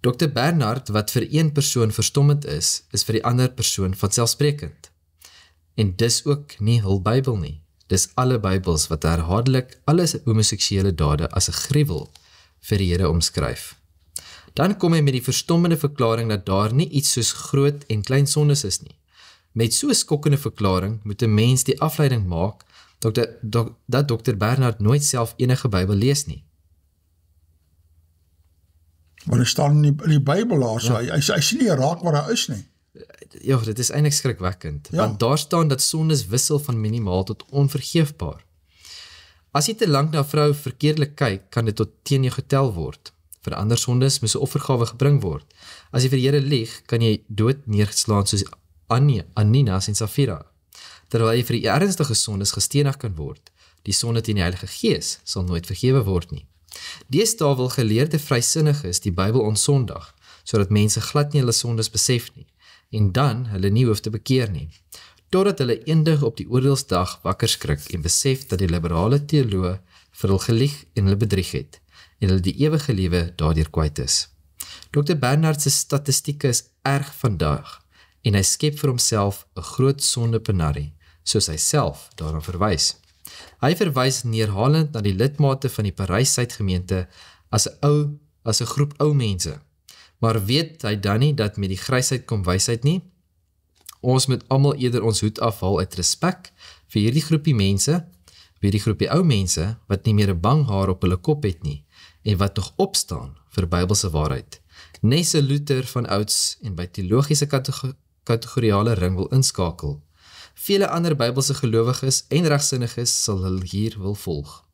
Dr. Barnard, wat vir een persoon verstommend is vir die ander persoon vanselfsprekend. En dis ook nie hul Bybel nie. Dis alle Bybels wat herhaaldelik alle homoseksuele dade as 'n gruwel vir die Here omskryf. Dan kom hy met die verstommende verklaring dat daar nie iets soos groot en klein sondes is nie. Met so 'n skokkende verklaring moet 'n mens die afleiding maak dat Dr. Bernard nooit self enige Bybel lees nie. Maar hy staan in die Bybel daar, so hy sien nie raak wat daar is nie. Ja, dit is eintlik skrikwekkend, want daar staan dat sondes wissel van minimaal tot onvergeefbaar. As jy te lank na 'n vrou verkeerdelik kyk, kan dit tot teen jou getel word. Vir ander sondes moes 'n offergawe gebring word. As jy vir die Here lieg, kan jy dood neergeslaan soos Ananias en Safira. Terwyl jy vir die ernstige sondes gestenig kan word, die sonde teen die Heilige Gees sal nooit vergewe word nie. Deesdae wil geleerde vrysinniges die Bybel onsondig, sodat mense glad nie hulle sondes besef nie, en dan hulle nie hoef te bekeer nie, totdat hulle eendag op die oordeelsdag wakker skrik en besef dat die liberale teoloë vir hulle gelieg en hulle bedrieg het, en hulle die ewige lewe daardeur kwyt is. Dr. Bernard se statistieke is erg vandag, en hy skep vir homself 'n groot sondepenarie, soos hy self daaraan verwys. Hy verwys neerhalend na die lidmate van die Parys-Suidgemeente as 'n groep ou mense. Maar weet hy dan nie dat met die grysheid kom wysheid nie? Ons moet almal eerder ons hoed afhaal uit respek vir hierdie groepie ou mense wat nie meer 'n bang haar op hulle kop het nie en wat nog opstaan vir Bybelse waarheid. Nes Luther van ouds en by teologiese kategoriale ring wil inskakel. Vele ander Bybelse gelowiges en regsinniges sal hulle hier wil volg.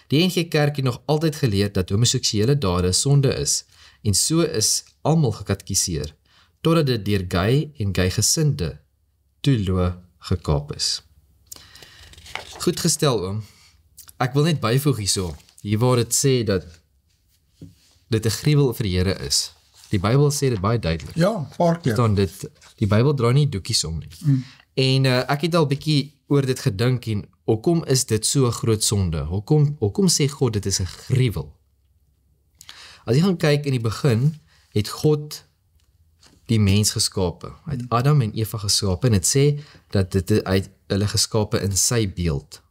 Die NG Kerk het nog altyd geleer dat homoseksuele dade sonde is, en so is almal gekatekiseer, totdat dit deur gay en gay-gesinde teoloë gekaap is. Goed gestel, oom. Ek wil net byvoeg hierso, hier waar dit sê dat dit 'n gruwel vir die Here is. Die Bybel sê dit baie duidelik. Ja, paar keer. Die Bybel draai nie doekies om nie. En ek het al bietjie oor dit gedink en hoekom is dit so 'n groot sonde? Hoekom sê God dit is 'n gruwel? As jy gaan kyk in die begin, het God die mens geskape. Hy het Adam en Eva geskape en dit sê dat hy het hulle geskape in sy beeld.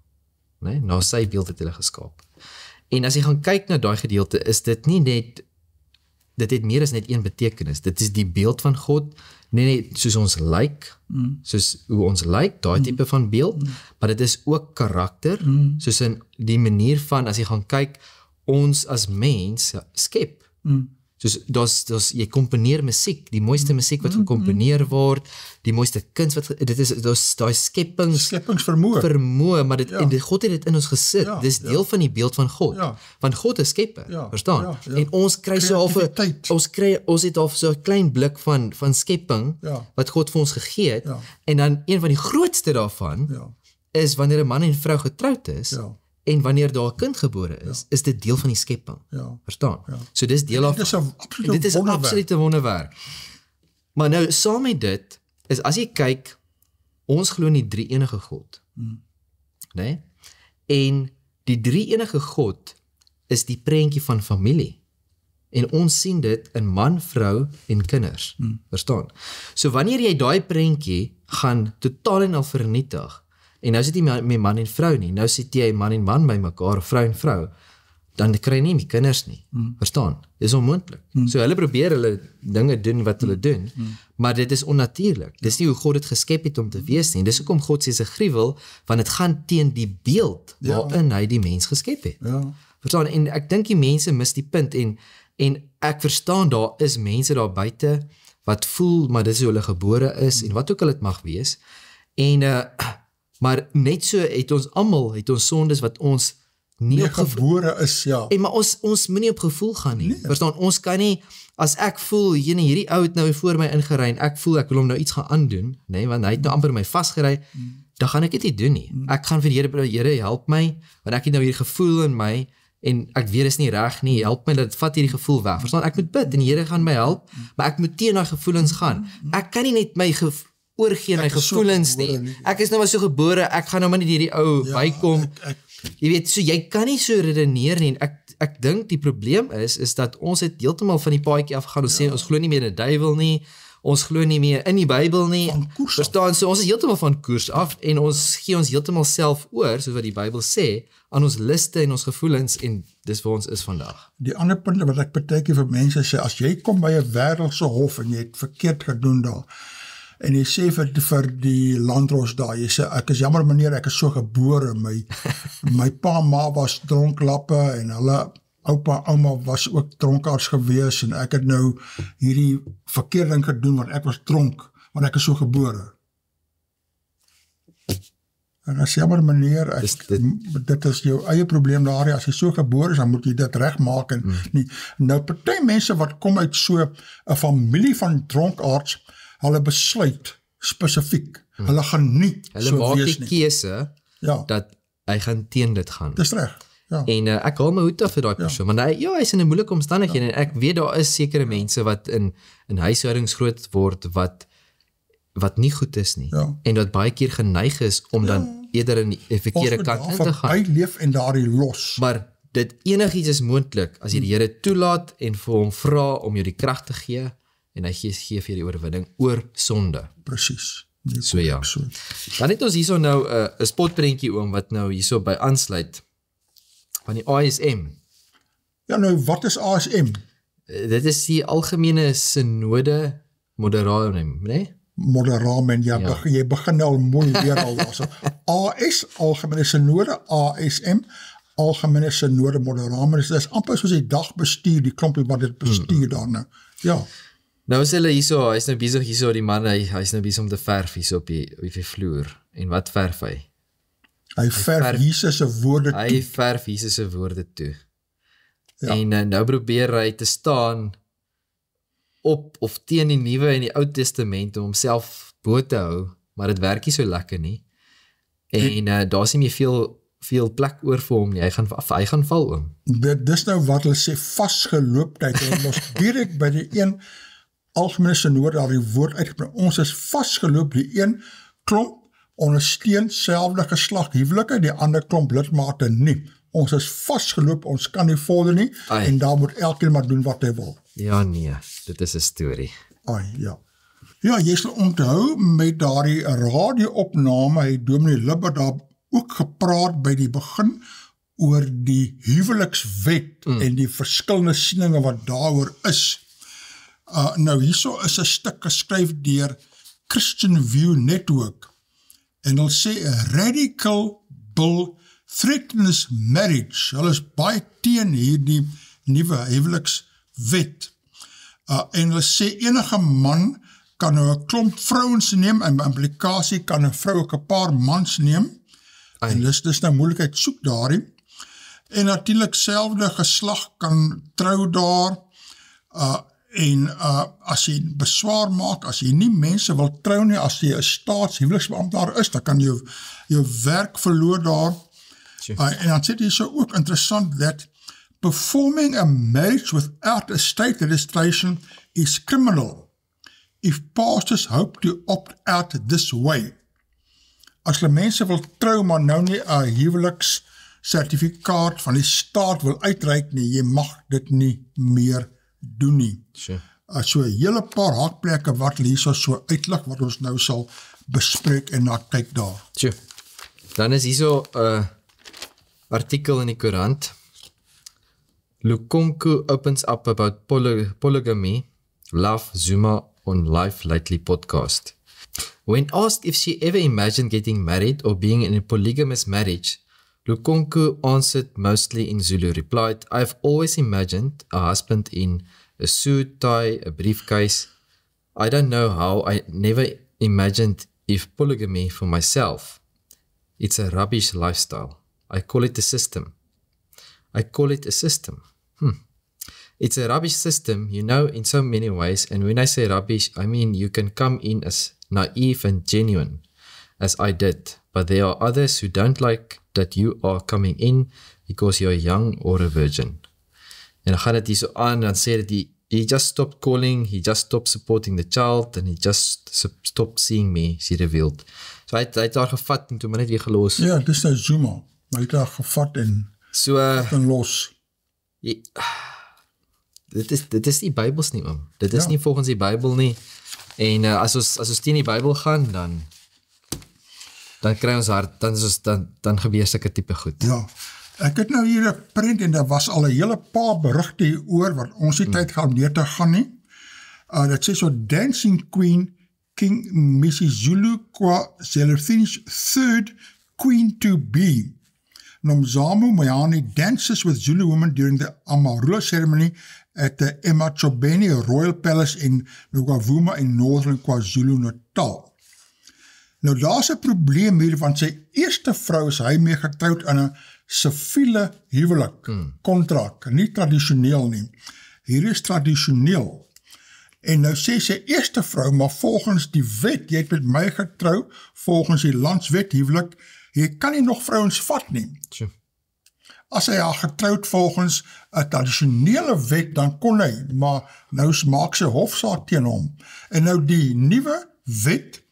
Nee, na sy beeld het hulle geskaap. En as jy gaan kyk na daai gedeelte, is dit nie net, dit het meer as net een betekenis. Dit is die beeld van God, nie net soos ons lyk, soos hoe ons lyk, daai tipe van beeld, maar dit is ook karakter, soos in die manier van, as jy gaan kyk, ons as mens skep. Soos jy komponeer musiek, die mooiste musiek wat gekomponeer word, die mooiste kuns wat dit is daai skepingsvermoë, maar God het dit in ons gesit. Dis deel van die beeld van God. Want God is skepper, verstaan? En ons kry ons het al so 'n klein blik van skepping wat God vir ons gegee het. En dan een van die grootste daarvan is wanneer 'n man en vrou getroud is. En wanneer daar 'n kind gebore is, is dit deel van die skepping. Verstaan? So dis deel af. Dit is 'n absolute wonderwerk. Maar nou saam met dit is as jy kyk, ons glo in die drie enige God. Nee? En die drie enige God is die prentjie van familie. En ons sien dit in man, vrou en kinders. Verstaan? So wanneer jy daai prentjie gaan totaal en al vernietig, en nou sit jy met man en vrou nie, nou sit jy man en man by mekaar, vrou en vrou, dan kry jy nie meer kinders nie, verstaan? Dit is onmoontlik. So hulle probeer hulle dinge doen wat hulle doen, maar dit is onnatuurlik. Dis nie hoe God dit geskep het om te wees nie. Dis hoekom God sê 'n gruwel, want dit gaan teen die beeld waarin hy die mens geskep het. Verstaan? En ek dink die mense mis die punt, en ek verstaan daar is mense daar buite wat voel, maar dis hoe hulle gebore is, en wat ook al dit mag wees, en maar net so het ons almal, het ons sondes wat ons nie op gebore is, maar ons moet nie op gevoel gaan nie. Verstaan, ons kan nie, as ek voel, hierdie ou het nou voor my ingery, en ek voel, ek wil hom nou iets gaan aandoen, nee, want hy het nou amper my vasgery, dan gaan ek dit nie doen nie. Ek gaan vir die Here help my, want ek het nou hier gevoel in my, en ek weet is nie reg nie, help my, dat vat hierdie gevoel weg. Verstaan, ek moet bid, en die Here gaan my help, maar ek moet teen daai gevoelens gaan. Ek kan nie net my oorgee my gevoelens nie. Ek is nou maar so gebore, ek gaan nou maar nie hierdie ou bykom. Jy weet, so jy kan nie so redeneer nie. Ek dink die probleem is dat ons het heeltemal van die paadjie afgegaan. Ons sê ons glo nie meer in die duiwel nie. ons glo nie meer in die Bybel nie. Van koers af. Verstaan, so ons is heeltemal van koers af en ons gee ons heeltemal self oor, soos wat die Bybel sê, aan ons liste en ons gevoelens en dis waar ons is vandag. Die ander punt wat ek partykeer vir mense sê, as jy kom by 'n wêreldse hof en jy het verkeerd gedoen daar, en jy sê vir die landros daar, jy sê, ek is jammer meneer, ek is so gebore, my pa en ma was dronklappe en hulle oupa, ouma was ook dronkaards gewees en ek het nou hierdie verkeerde ding gedoen want ek was dronk, want ek is so gebore. En as jammer meneer, dit is jou eie probleem daar, as jy so gebore is, dan moet jy dit regmaak en nie. Nou party mense wat kom uit so 'n familie van dronkaards, hulle besluit spesifiek, hulle gaan nie Hulle so maak wees die nie. keuse dat hy gaan teen dit gaan. Dis reg. Ja. En ek haal my hoed af vir daai persoon, want hy is in 'n moeilike omstandighede en ek weet daar is sekere mense wat in huishoudings groot word wat nie goed is nie en wat baie keer geneig is om dan eerder in die verkeerde kant in te gaan. Ons moet leef en daardie los. Maar dit enigiets is moontlik as jy die Here toelaat en vir hom vra om jou die krag te gee en hy gee vir jou die oorwinning oor sonde. Presies. So ja. Dan het ons hierso nou 'n spotprentjie oom wat nou hierso by aansluit van die ASM. Ja, nou wat is ASM? Dit is die algemene synode moderamen, né? Moderamen, jy begin al mooi weer al daar. So, AS, algemene synode, ASM, algemene synode moderamen, dit is amper soos die dagbestuur, die klompie wat dit bestuur daar nou. Ja. Nou is hulle hierso, hy is nou besig hierso, die man, hy is nou besig om te verf hierso op die vloer. En wat verf hy? Hy verf Jesus se woorde toe. Hy verf Jesus se woorde toe. Ja. En nou probeer hy te staan op of teen die Nuwe en die Ou Testament om homself bo te hou, maar dit werk nie so lekker nie. En daar is nie meer veel plek oor vir hom nie. Hy gaan val oom. Dis nou wat hulle sê vasgelooptyd. Hulle mos direk by die een algemene synode daar die woord uitgebring. Ons is vasgeloop, die een klomp ondersteun selfde geslag huwelike, die ander klomp lidmate nie. Ons is vasgeloop, ons kan nie vorder nie, en daar moet elkeen maar doen wat hy wil. Ja nee, dit is 'n storie. Ja. Ja, jy sal onthou met daardie radioopname, het Dominee Libber daar ook gepraat by die begin oor die huwelikswet en die verskillende sieninge wat daaroor is. Nou hierso is 'n stuk geskryf deur Christian View Network en hulle sê a radical bill threatens marriage. Hulle is baie teen hierdie nuwe huwelikswet. En hulle sê enige man kan nou 'n klomp vrouens neem en by implikasie kan 'n vrou ook 'n paar mans neem. En dis nou moeilikheid soek daarin. En natuurlik selfde geslag kan trou daar. As jy beswaar maak, as jy nie mense wil trou nie, as jy 'n staatshuweliksbeampte is, dan kan jou werk verloor daar. En dan sê jy so ook interessant that performing a marriage without a state registration is criminal if pastors hope to opt out this way. As hulle mense wil trou, maar nou nie 'n huwelikssertifikaat van die staat wil uitreik nie, jy mag dit nie meer doen nie. So 'n hele paar haakplekke wat hierso so uitlig wat ons nou sal bespreek en na kyk daar. Dan is hierso 'n artikel in die koerant. Lukonku opens up about polygamy, love Zuma on Life Lately podcast. When asked if she ever imagined getting married or being in a polygamous marriage, Lukonku answered mostly in Zulu, replied, "I've always imagined a husband in a suit, tie, a briefcase. I don't know how. I never imagined if polygamy for myself. It's a rubbish lifestyle. I call it a system. It's a rubbish system, you know, in so many ways. And when I say rubbish, I mean you can come in as naive and genuine, as I did. But there are others who don't like that you are coming in because you're young or a virgin." En dan gaan dit hier so aan, dan sê dit, he just stopped calling, he just stopped supporting the child, and he just stopped seeing me, she revealed. So hy het daar gevat en toe maar net weer gelos. Ja, dit is nou Zuma. Hy het daar gevat en los. Dit is nie Bybels nie, oom. Dit is nie volgens die Bybel nie. En as ons teen die Bybel gaan, dan kry ons hart, dan gebeur sulke tipe goed. Ja, ek het nou hier 'n prent en daar was al 'n hele paar berigte hieroor wat ons nie tyd gaan neer te gaan nie. Dat sê so Dancing Queen King Misizulu kwa Zellerthini's third queen to be. Nomzamo Moyane dances with Zulu women during the Amarula ceremony at the Emachobeni Royal Palace in Nogavuma in Northern KwaZulu-Natal. Nou daar's 'n probleem hier, want sy eerste vrou is hy mee getroud in 'n siviele huwelik, kontrak, nie tradisioneel nie. Hier is tradisioneel. En nou sê sy eerste vrou, maar volgens die wet, jy het met my getrou, volgens die landswet huwelik, jy kan nie nog vrouens vat nie. Sure. As hy haar getroud volgens 'n tradisionele wet, dan kon hy, maar nou maak sy hofsaak teen hom. En nou die nuwe wet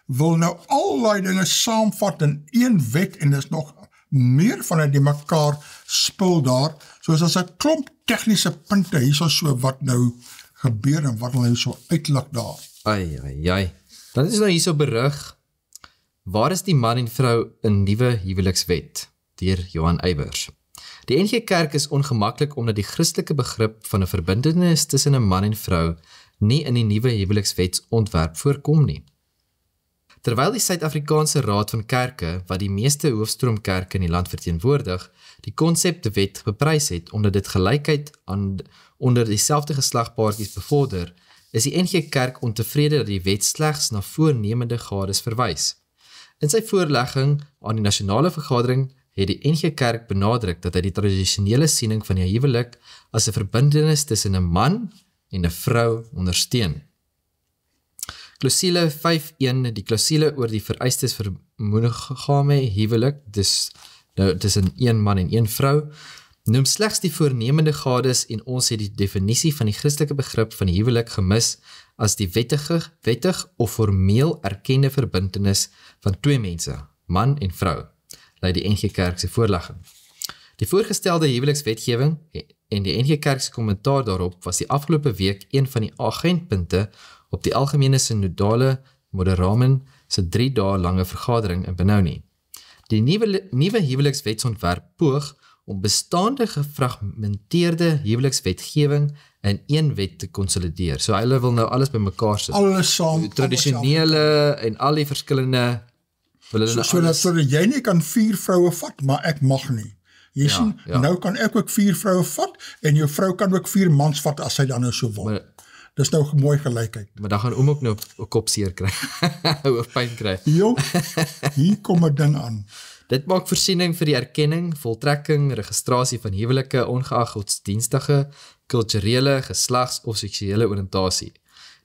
wil nou al die dinge saamvat in een wet, en dis nog meer van die mekaar spul daar, soos as 'n klomp tegniese punte hierso so wat nou gebeur en wat hulle so uitlik daar. Ai. Dan is nou hierso berig, waar is die man en vrou in nuwe huwelikswet, deur Johan Eybers. Die NG Kerk is ongemaklik omdat die Christelike begrip van 'n verbintenis tussen 'n man en vrou nie in die nuwe huwelikswetsontwerp voorkom nie. Terwyl die Suid-Afrikaanse Raad van Kerke, wat die meeste hoofstroomkerke in die land verteenwoordig, die konsepwet beprys het omdat dit gelykheid onder dieselfde geslagpaartjies bevorder, is die NG Kerk ontevrede dat die wet slegs na voornemende gades verwys. In sy voorlegging aan die nasionale vergadering het die NG Kerk benadruk dat hy die tradisionele siening van die huwelik as 'n verbintenis tussen 'n man en 'n vrou ondersteun. Klousule 5.1, die klousule oor die vereistes vir monogame huwelik, dus nou tussen een man en een vrou, noem slegs die voornemende gades en ons het die definisie van die Christelike begrip van die huwelik gemis as die wettig of formeel erkende verbintenis van twee mense, man en vrou, lei die NG Kerk se voorlegging. Die voorgestelde huwelikswetgewing en die NG Kerk se kommentaar daarop was die afgelope week een van die agentpunte op die algemene synodale moderamen se 3 dae lange vergadering in Benoni. Die nuwe huwelikswetsontwerp poog om bestaande gefragmenteerde huwelikswetgewing in een wet te konsolideer. So hulle wil nou alles bymekaar sit. Alles saam. Tradisionele en al die verskillende sodat jy nie kan 4 vroue vat, maar ek mag nie. Jy sien, nou kan ek ook 4 vroue vat en jou vrou kan ook 4 mans vat as sy dan nou so wil. Dis nou mooi gelykheid. Maar dan gaan ook nou 'n kopseer kry. Of pyn kry. Jo, hier kom 'n ding aan. Dit maak voorsiening vir die erkenning, voltrekking, registrasie van huwelike ongeag godsdienstige, kulturele, geslags of seksuele oriëntasie.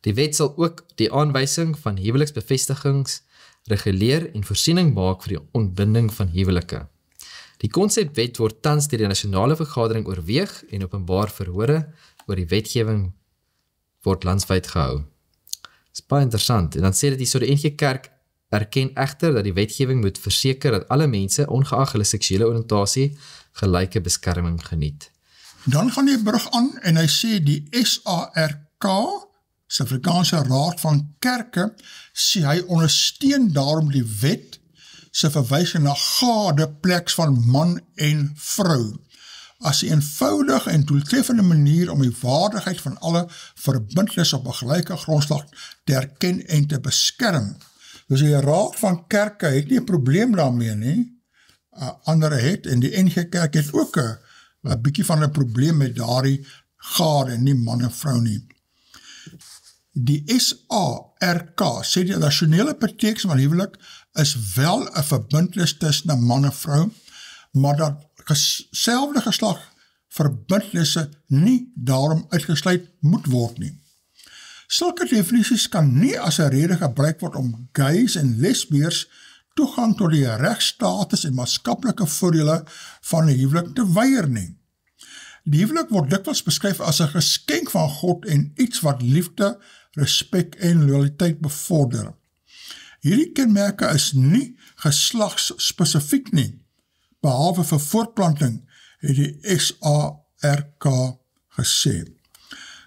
Die wet sal ook die aanwysing van huweliksbevestigings reguleer en voorsiening maak vir die ontbinding van huwelike. Die konsepwet word tans deur die nasionale vergadering oorweeg en openbaar verhore oor die wetgewing word landwyd gehou. Dis baie interessant. En dan sê dit so die NG Kerk erken egter dat die wetgewing moet verseker dat alle mense, ongeag hulle seksuele oriëntasie, gelyke beskerming geniet. Dan gaan die brug aan en hy sê die SARK, Suid-Afrikaanse Raad van Kerke, sê hy ondersteun daarom die wet se verwysing na gadepleks van man en vrou, as 'n eenvoudige en doeltreffende manier om die waardigheid van alle verbintenisse op 'n gelyke grondslag te erken en te beskerm. Dus die Raad van Kerke het nie 'n probleem daarmee nie, ander het, en die NG Kerk het ook 'n bietjie van 'n probleem met daardie gade, nie man en vrou nie. Die SARK sê die nasionale betekenis van huwelik is wel 'n verbintenis tussen 'n man en vrou, maar dat selfde geslag verbintenisse nie daarom uitgesluit moet word nie. Sulke definisies kan nie as 'n rede gebruik word om gays en lesbiërs toegang tot die regstatus en maatskaplike voordele van 'n huwelik te weier nie. Die huwelik word dikwels beskryf as 'n geskenk van God en iets wat liefde, respek en loyaliteit bevorder. Hierdie kenmerke is nie geslagsspesifiek nie, behalwe vir voortplanting, het die SARK gesê.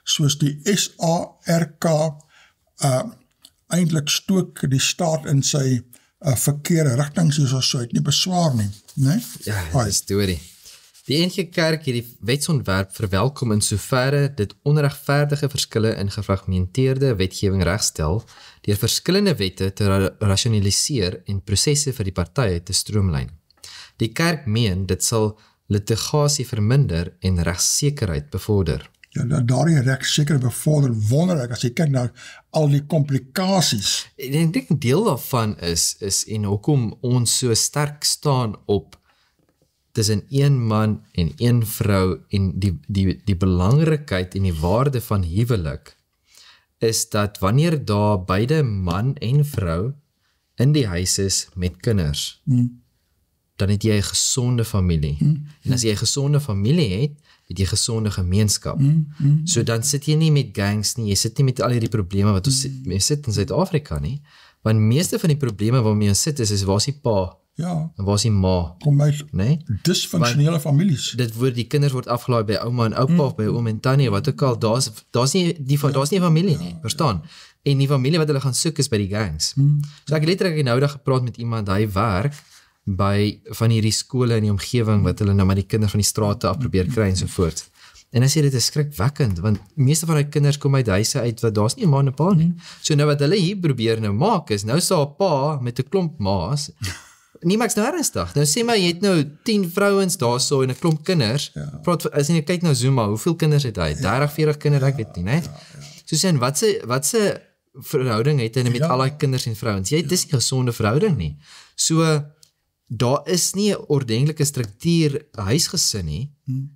Soos die SARK eintlik stook die staat in sy verkeerde rigtings soos so het nie beswaar nie, né? Ja, dit is storie. Die NG Kerk het die wetsontwerp verwelkom in soverre dit onregverdige verskille in gefragmenteerde wetgewing regstel deur verskillende wette te rasionaliseer en prosesse vir die partye te stroomlyn. Die kerk meen dit sal litigasie verminder en regssekerheid bevorder. Ja, daardie regssekerheid bevorder wonderlik as jy kyk na al die komplikasies. En ek dink deel daarvan is en hoekom ons so sterk staan op tussen een man en een vrou en die belangrikheid en die waarde van huwelik is dat wanneer daar beide man en vrou in die huis is met kinders, dan het jy 'n gesonde familie. En as jy 'n gesonde familie het jy gesonde gemeenskap. So dan sit jy nie met gangs nie, jy sit nie met al hierdie probleme wat ons sit in Suid-Afrika nie, want meeste van die probleme waarmee ons sit is waar is die pa en waar is die ma? Kom uit nee? dysfunksionele families. Die kinders word afgelaai by ouma en oupa of by oom en tannie, wat ook al, daar's nie 'n familie nie, verstaan? En die familie wat hulle gaan soek is by die gangs. So ek het letterlik nou dag gepraat met iemand, hy werk by van hierdie skole in die omgewing wat hulle nou maar die kinders van die strate af probeer kry en so voort. En hy sê dit is skrikwekkend, want meeste van die kinders kom uit huise uit wat daar's nie 'n ma en 'n pa nie. So nou wat hulle hier probeer nou maak is, nou sal 'n pa met 'n klomp ma's, nie maaks nou ernstig. Nou sê maar jy het nou 10 vrouens daarso en 'n klomp kinders. As jy kyk nou Zuma, hoeveel kinders het hy? 30, 40 kinders, ek weet nie, né? So sê wat se verhouding het hy met al die kinders en vrouens? Dis nie 'n gesonde verhouding nie. So daar is nie 'n ordentlike struktuur huisgesin nie,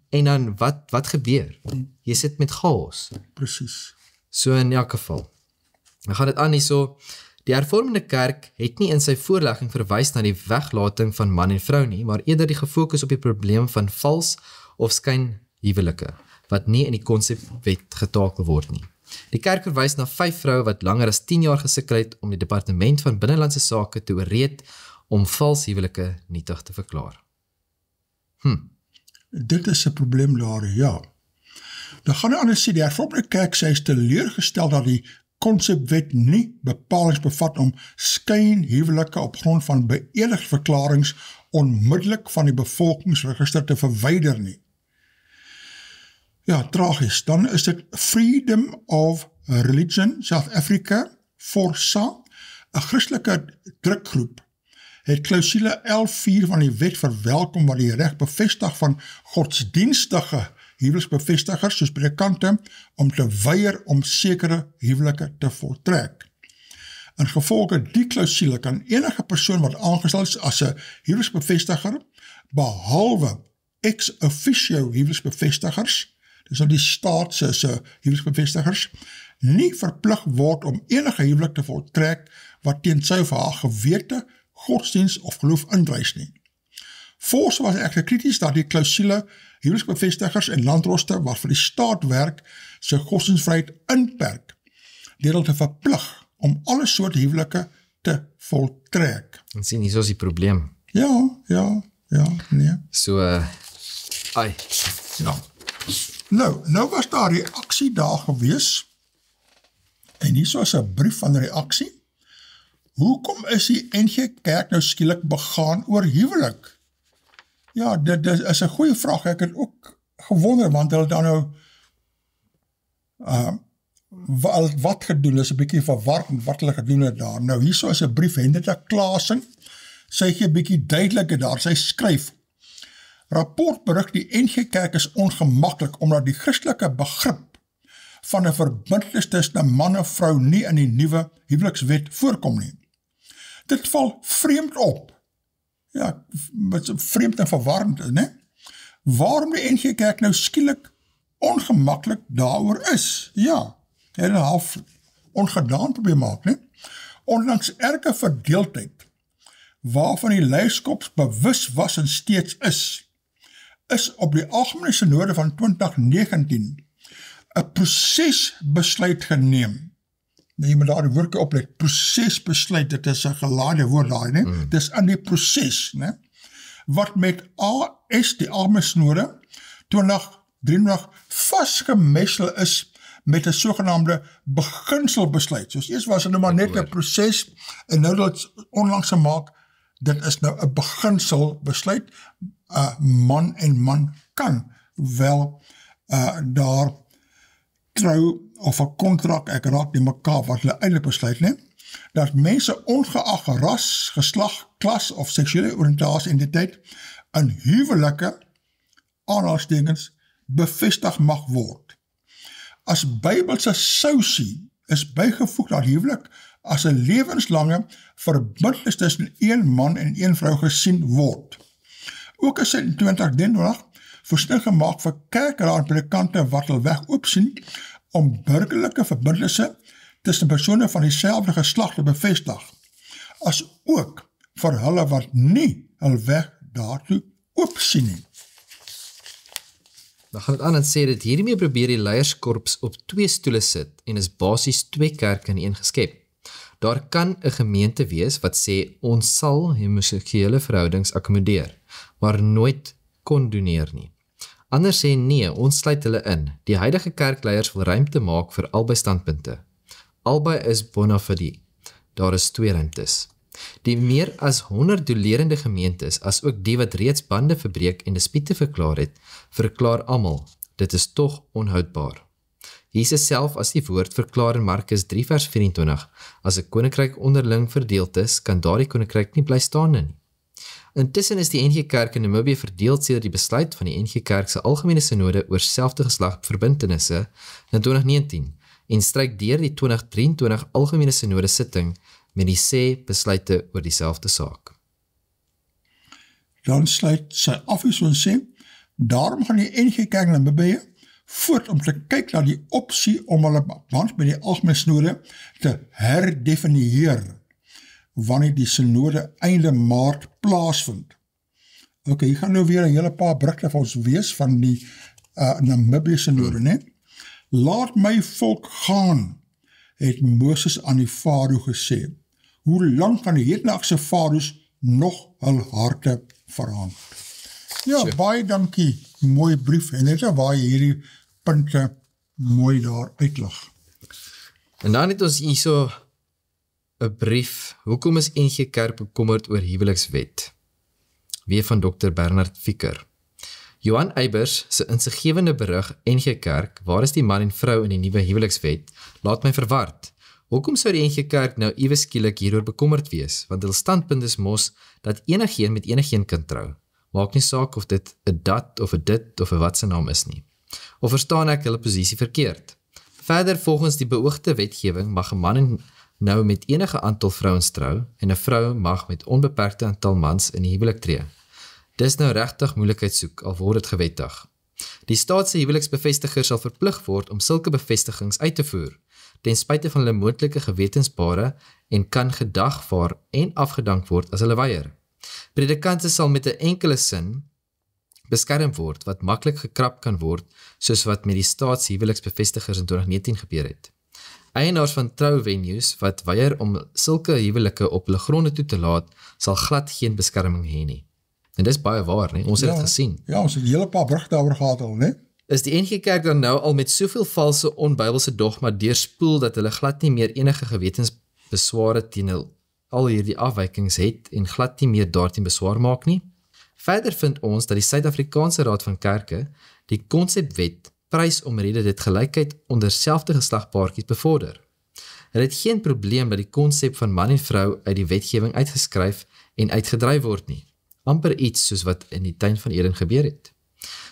en dan wat gebeur? Jy sit met chaos. Presies. So in elk geval. Dan gaan dit aan hierso. Die hervormende kerk het nie in sy voorlegging verwys na die weglating van man en vrou nie, maar eerder die gefokus op die probleem van vals of skyn huwelike, wat nie in die konsepwet getakel word nie. Die kerk verwys na 5 vroue wat langer as 10 jaar gesukkel het om die departement van binnelandse sake te oorreed om vals huwelike nietig te verklaar. Dit is 'n probleem daar, ja. Dan gaan hy anders sê, die hervormde kerk sê is teleurgestel dat die konsepwet nie bepalings bevat om skynhuwelike op grond van beëdigverklarings onmiddellik van die bevolkingsregister te verwyder nie. Ja, tragies. Dan is dit Freedom of Religion South Africa, FORSA, 'n Christelike drukgroep, het klousule 11.4 van die wet verwelkom wat die reg bevestig van godsdienstige huweliksbevestigers soos predikante om te weier om sekere huwelike te voltrek. In gevolge die klousule kan enige persoon wat aangestel is as 'n huweliksbevestiger, behalwe ex officio huweliksbevestigers, dis nou die staat se huweliksbevestigers, nie verplig word om enige huwelik te voltrek wat teen sy of haar gewete, godsdienst of geloof indrys nie. Forse was egter krities dat die klousule huweliksbevestigers en landroste wat vir die staat werk, sy godsdienstvryheid inperk, deur hulle te verplig om alle soort huwelike te voltrek. En sien, hier is die probleem. Ja, nee. So, Ja. Nou was daar reaksie daar gewees, en hier was 'n brief van reaksie. Hoekom is die NG Kerk nou skielik begaan oor huwelik? Ja, dit is 'n goeie vraag. Ek het ook gewonder, want hulle dan nou wat gedoen, is 'n bietjie verwarrend wat hulle gedoen het daar. Nou, hierso is 'n brief, Hendrika Klaasen, sy gee 'n bietjie duidelike daar, sy skryf, rapport berig die NG Kerk is ongemaklik, omdat die Christelike begrip van 'n verbintenis tussen 'n man en vrou nie in die nuwe huwelikswet voorkom nie. Dit val vreemd op. Ja, wat vreemd en verwarrend, né? Waarom die NG Kerk nou skielik ongemaklik daaroor is? Ja, het 'n half ongedaan probeer maak, né? Ondanks erge verdeeldheid, waarvan die leierskap bewus was en steeds is op die Algemene Synode van 2019 'n prosesbesluit geneem. Nou, jy moet daar die woordjie oplet, prosesbesluit, dit is 'n gelaaide woord daar, né? Dis in die proses, né? Wat met AS, die Algemene Synode, 2023 vasgemessel is met 'n sogenaamde beginselbesluit. Soos eers was dit nou maar net 'n proses en nou dat onlangs gemaak, dit is nou 'n beginselbesluit. Man en man kan wel daar trou of 'n kontrak, ek raak nie mekaar wat hulle eintlik besluit nie, dat mense ongeag ras, geslag, klas of seksuele oriëntasie en identiteit in huwelike aanhalingstekens bevestig mag word. As Bybelse sousie is bygevoeg dat huwelik as 'n lewenslange verbintenis tussen een man en een vrou gesien word. Ook is in 2023 voorsiening gemaak vir kerkraad en predikante wat hul weg oopsien om burgerlike verbintenisse tussen persone van dieselfde geslag te bevestig, as ook vir hulle wat nie hul weg daartoe oopsien nie. Dan gaan het aan en sê dat hiermee probeer die leierskorps op 2 stoele sit en is basies 2 kerke in een geskep. Daar kan 'n gemeente wees wat sê ons sal homoseksuele verhoudings akkommodeer, maar nooit kondoneer nie. Ander sê nee, ons sluit hulle in. Die huidige kerkleiers wil ruimte maak vir albei standpunte. Albei is bona fide. Daar is 2 ruimtes. Die meer as 100 dolerende gemeentes, as ook die wat reeds bande verbreek en dispute verklaar het, verklaar almal, dit is tog onhoudbaar. Jesus self as die woord verklaar in Markus 3 vers 24, as 'n koninkryk onderling verdeeld is, kan daardie koninkryk nie bly staande nie. Intussen is die NG Kerk in Namibië verdeeld sedert die besluit van die NG Kerk se algemene synode oor selfde geslag verbintenisse in 2019 en stryk deur die 2023 algemene synode sitting met die sê besluite oor dieselfde saak. Dan sluit sy af en sê, daarom gaan die NG Kerk in Namibië voort om te kyk na die opsie om hulle band met die algemene synode te herdefinieer wanneer die synode einde Maart plaasvind. Ok, hier gaan nou weer 'n hele paar berichte van ons wees van die Namibië synode, né? Laat my volk gaan, het Moses aan die Farao gesê. Hoe lang kan die hedendaagse Farao's nog hul harte verhaan? Ja, baie dankie, mooi brief, en net waar jy hierdie punte mooi daar uitlig. En dan het ons hier so 'n brief, hoekom is NG Kerk bekommerd oor huwelikswet? Weer van Dr. Bernard Fieker. Johan Eybers se insiggewende berig NG Kerk, waar is die man en vrou in die nuwe huwelikswet, laat my verward. Hoekom sou die NG Kerk nou iewes skielik hieroor bekommerd wees? Want hul standpunt is mos dat enigeen met enigeen kan trou. Maak nie saak of dit 'n dat of 'n dit of 'n wat se naam is nie. Of verstaan ek hulle posisie verkeerd? Verder, volgens die beoogde wetgewing mag 'n man nou met enige aantal vrouens trou en 'n vrou mag met onbeperkte aantal mans in die huwelik tree. Dis nou regtig moeilikheid soek, al word dit gewettig. Die staat se huweliksbevestigers sal verplig word om sulke bevestigings uit te voer, ten spyte van hulle moontlike gewetensbare en kan gedagvaar en afgedank word as hulle weier. Predikante sal met 'n enkele sin beskerm word wat maklik gekrap kan word, soos wat met die staatshuweliksbevestigers in 2019 gebeur het. Eienaars van trouvenues wat weier om sulke huwelike op hulle gronde toe te laat, sal glad geen beskerming hê nie. En dis baie waar, nie? Ons het dit gesien. Ja, ons het 'n hele paar berichte daaroor gehad al, nie? Is die NG Kerk dan nou al met soveel valse onbybelse dogma deurspoel dat hulle glad nie meer enige gewetensbesware teen al hierdie afwykings het en glad nie meer daarteen beswaar maak nie? Verder vind ons dat die Suid-Afrikaanse Raad van Kerke die konsepwet prys omrede dit gelykheid onder selfde geslagpaartjies bevorder. Hulle het geen probleem dat die konsep van man en vrou uit die wetgewing uitgeskryf en uitgedryf word nie. Amper iets soos wat in die tuin van Eden gebeur het.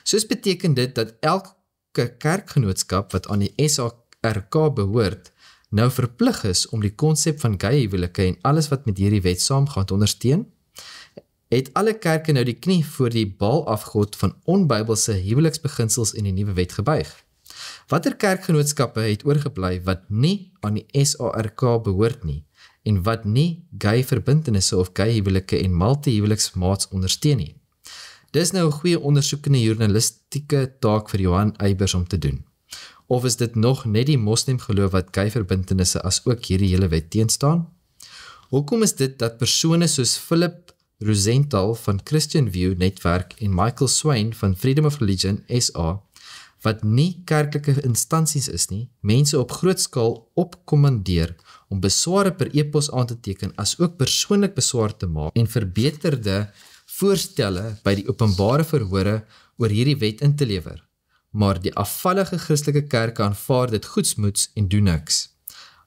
Soos beteken dit dat elke kerkgenootskap wat aan die SARK behoort, nou verplig is om die konsep van gay huwelike en alles wat met hierdie wet saamgaan te ondersteun? Het alle kerke nou die knie voor die Baal-afgod van onbybelse huweliksbeginsels in die nuwe wet gebuig? Watter kerkgenootskappe het oorgebly wat nie aan die SARK behoort nie en wat nie gay verbintenisse of gay huwelike en multi-huweliksmaats ondersteun nie? Dis nou 'n goeie ondersoekende journalistieke taak vir Johan Eybers om te doen. Of is dit nog net die moslimgeloof wat gay verbintenisse as ook hierdie hele wet teenstaan? Hoekom is dit dat persone soos Philip Rosenthal van Christian View Netwerk en Michael Swain van Freedom of Religion SA wat nie kerklike instansies is nie, mense op groot skaal opkommandeer om besware per e-pos aan te teken, as ook persoonlik beswaar te maak en verbeterde voorstelle by die openbare verhore oor hierdie wet in te lewer. Maar die afvallige Christelike kerke aanvaar dit goedsmoeds en doen niks.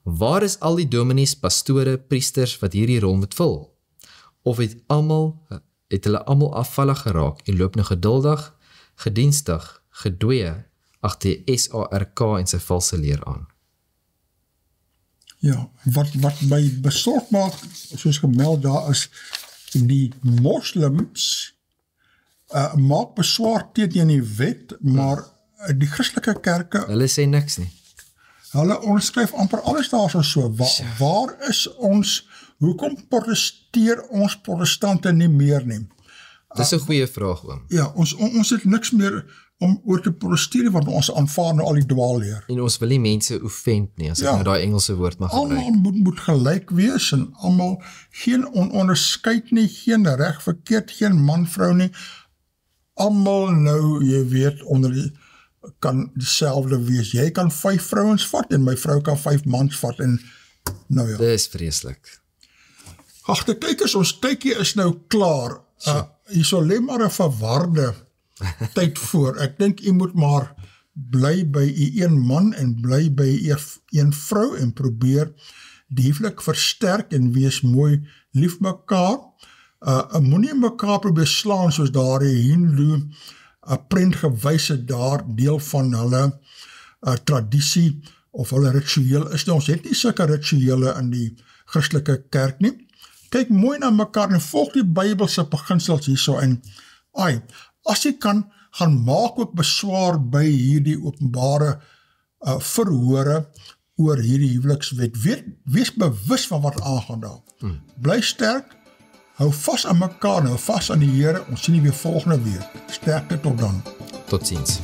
Waar is al die dominees, pastore, priesters wat hierdie rol moet vul? Of het hulle almal afvallig geraak en loop nou geduldig, gedienstig, gedwee agter die SARK en sy valse leer aan? Ja, wat my besorg maak, soos gemeld daar is, die moslims maak beswaar teen die wet, maar die Christelike kerke, Hulle sê niks nie. hulle onderskryf amper alles daar so. Waar is ons, hoekom protesteer ons protestante nie meer nie? Dis 'n goeie vraag, oom. Ja, ons het niks meer om oor te protesteer, want ons aanvaar nou al die dwaalleer. En ons wil nie mense offend nie, as ek nou daai Engelse woord mag gebruik. Almal moet gelyk wees en almal geen onderskeid nie, geen reg verkeerd, geen man vrou nie. Almal nou, jy weet, kan dieselfde wees. Jy kan 5 vrouens vat en my vrou kan 5 mans vat en nou ja. Dis vreeslik. Ag, kyk eens, ons tydjie is nou klaar. Hier sal alleen maar 'n verwarde tyd voor. Ek dink jy moet maar bly by u een man en bly by een vrou en probeer die huwelik versterk en wees mooi lief mekaar. Moenie mekaar probeer slaan soos daar die Hindu prent gewys het daar, deel van hulle tradisie of hulle ritueel is. Ons het nie sulke rituele in die Christelike kerk nie. Kyk mooi na mekaar en volg die Bybelse beginsels hierso en as jy kan, gaan maak ook beswaar by hierdie openbare verhore oor hierdie huwelikswet. Wees bewus van wat aangaan daar. Bly sterk, hou vas aan mekaar, hou vas aan die Here. Ons sien nie weer volgende week. Sterkte tot dan. Totsiens.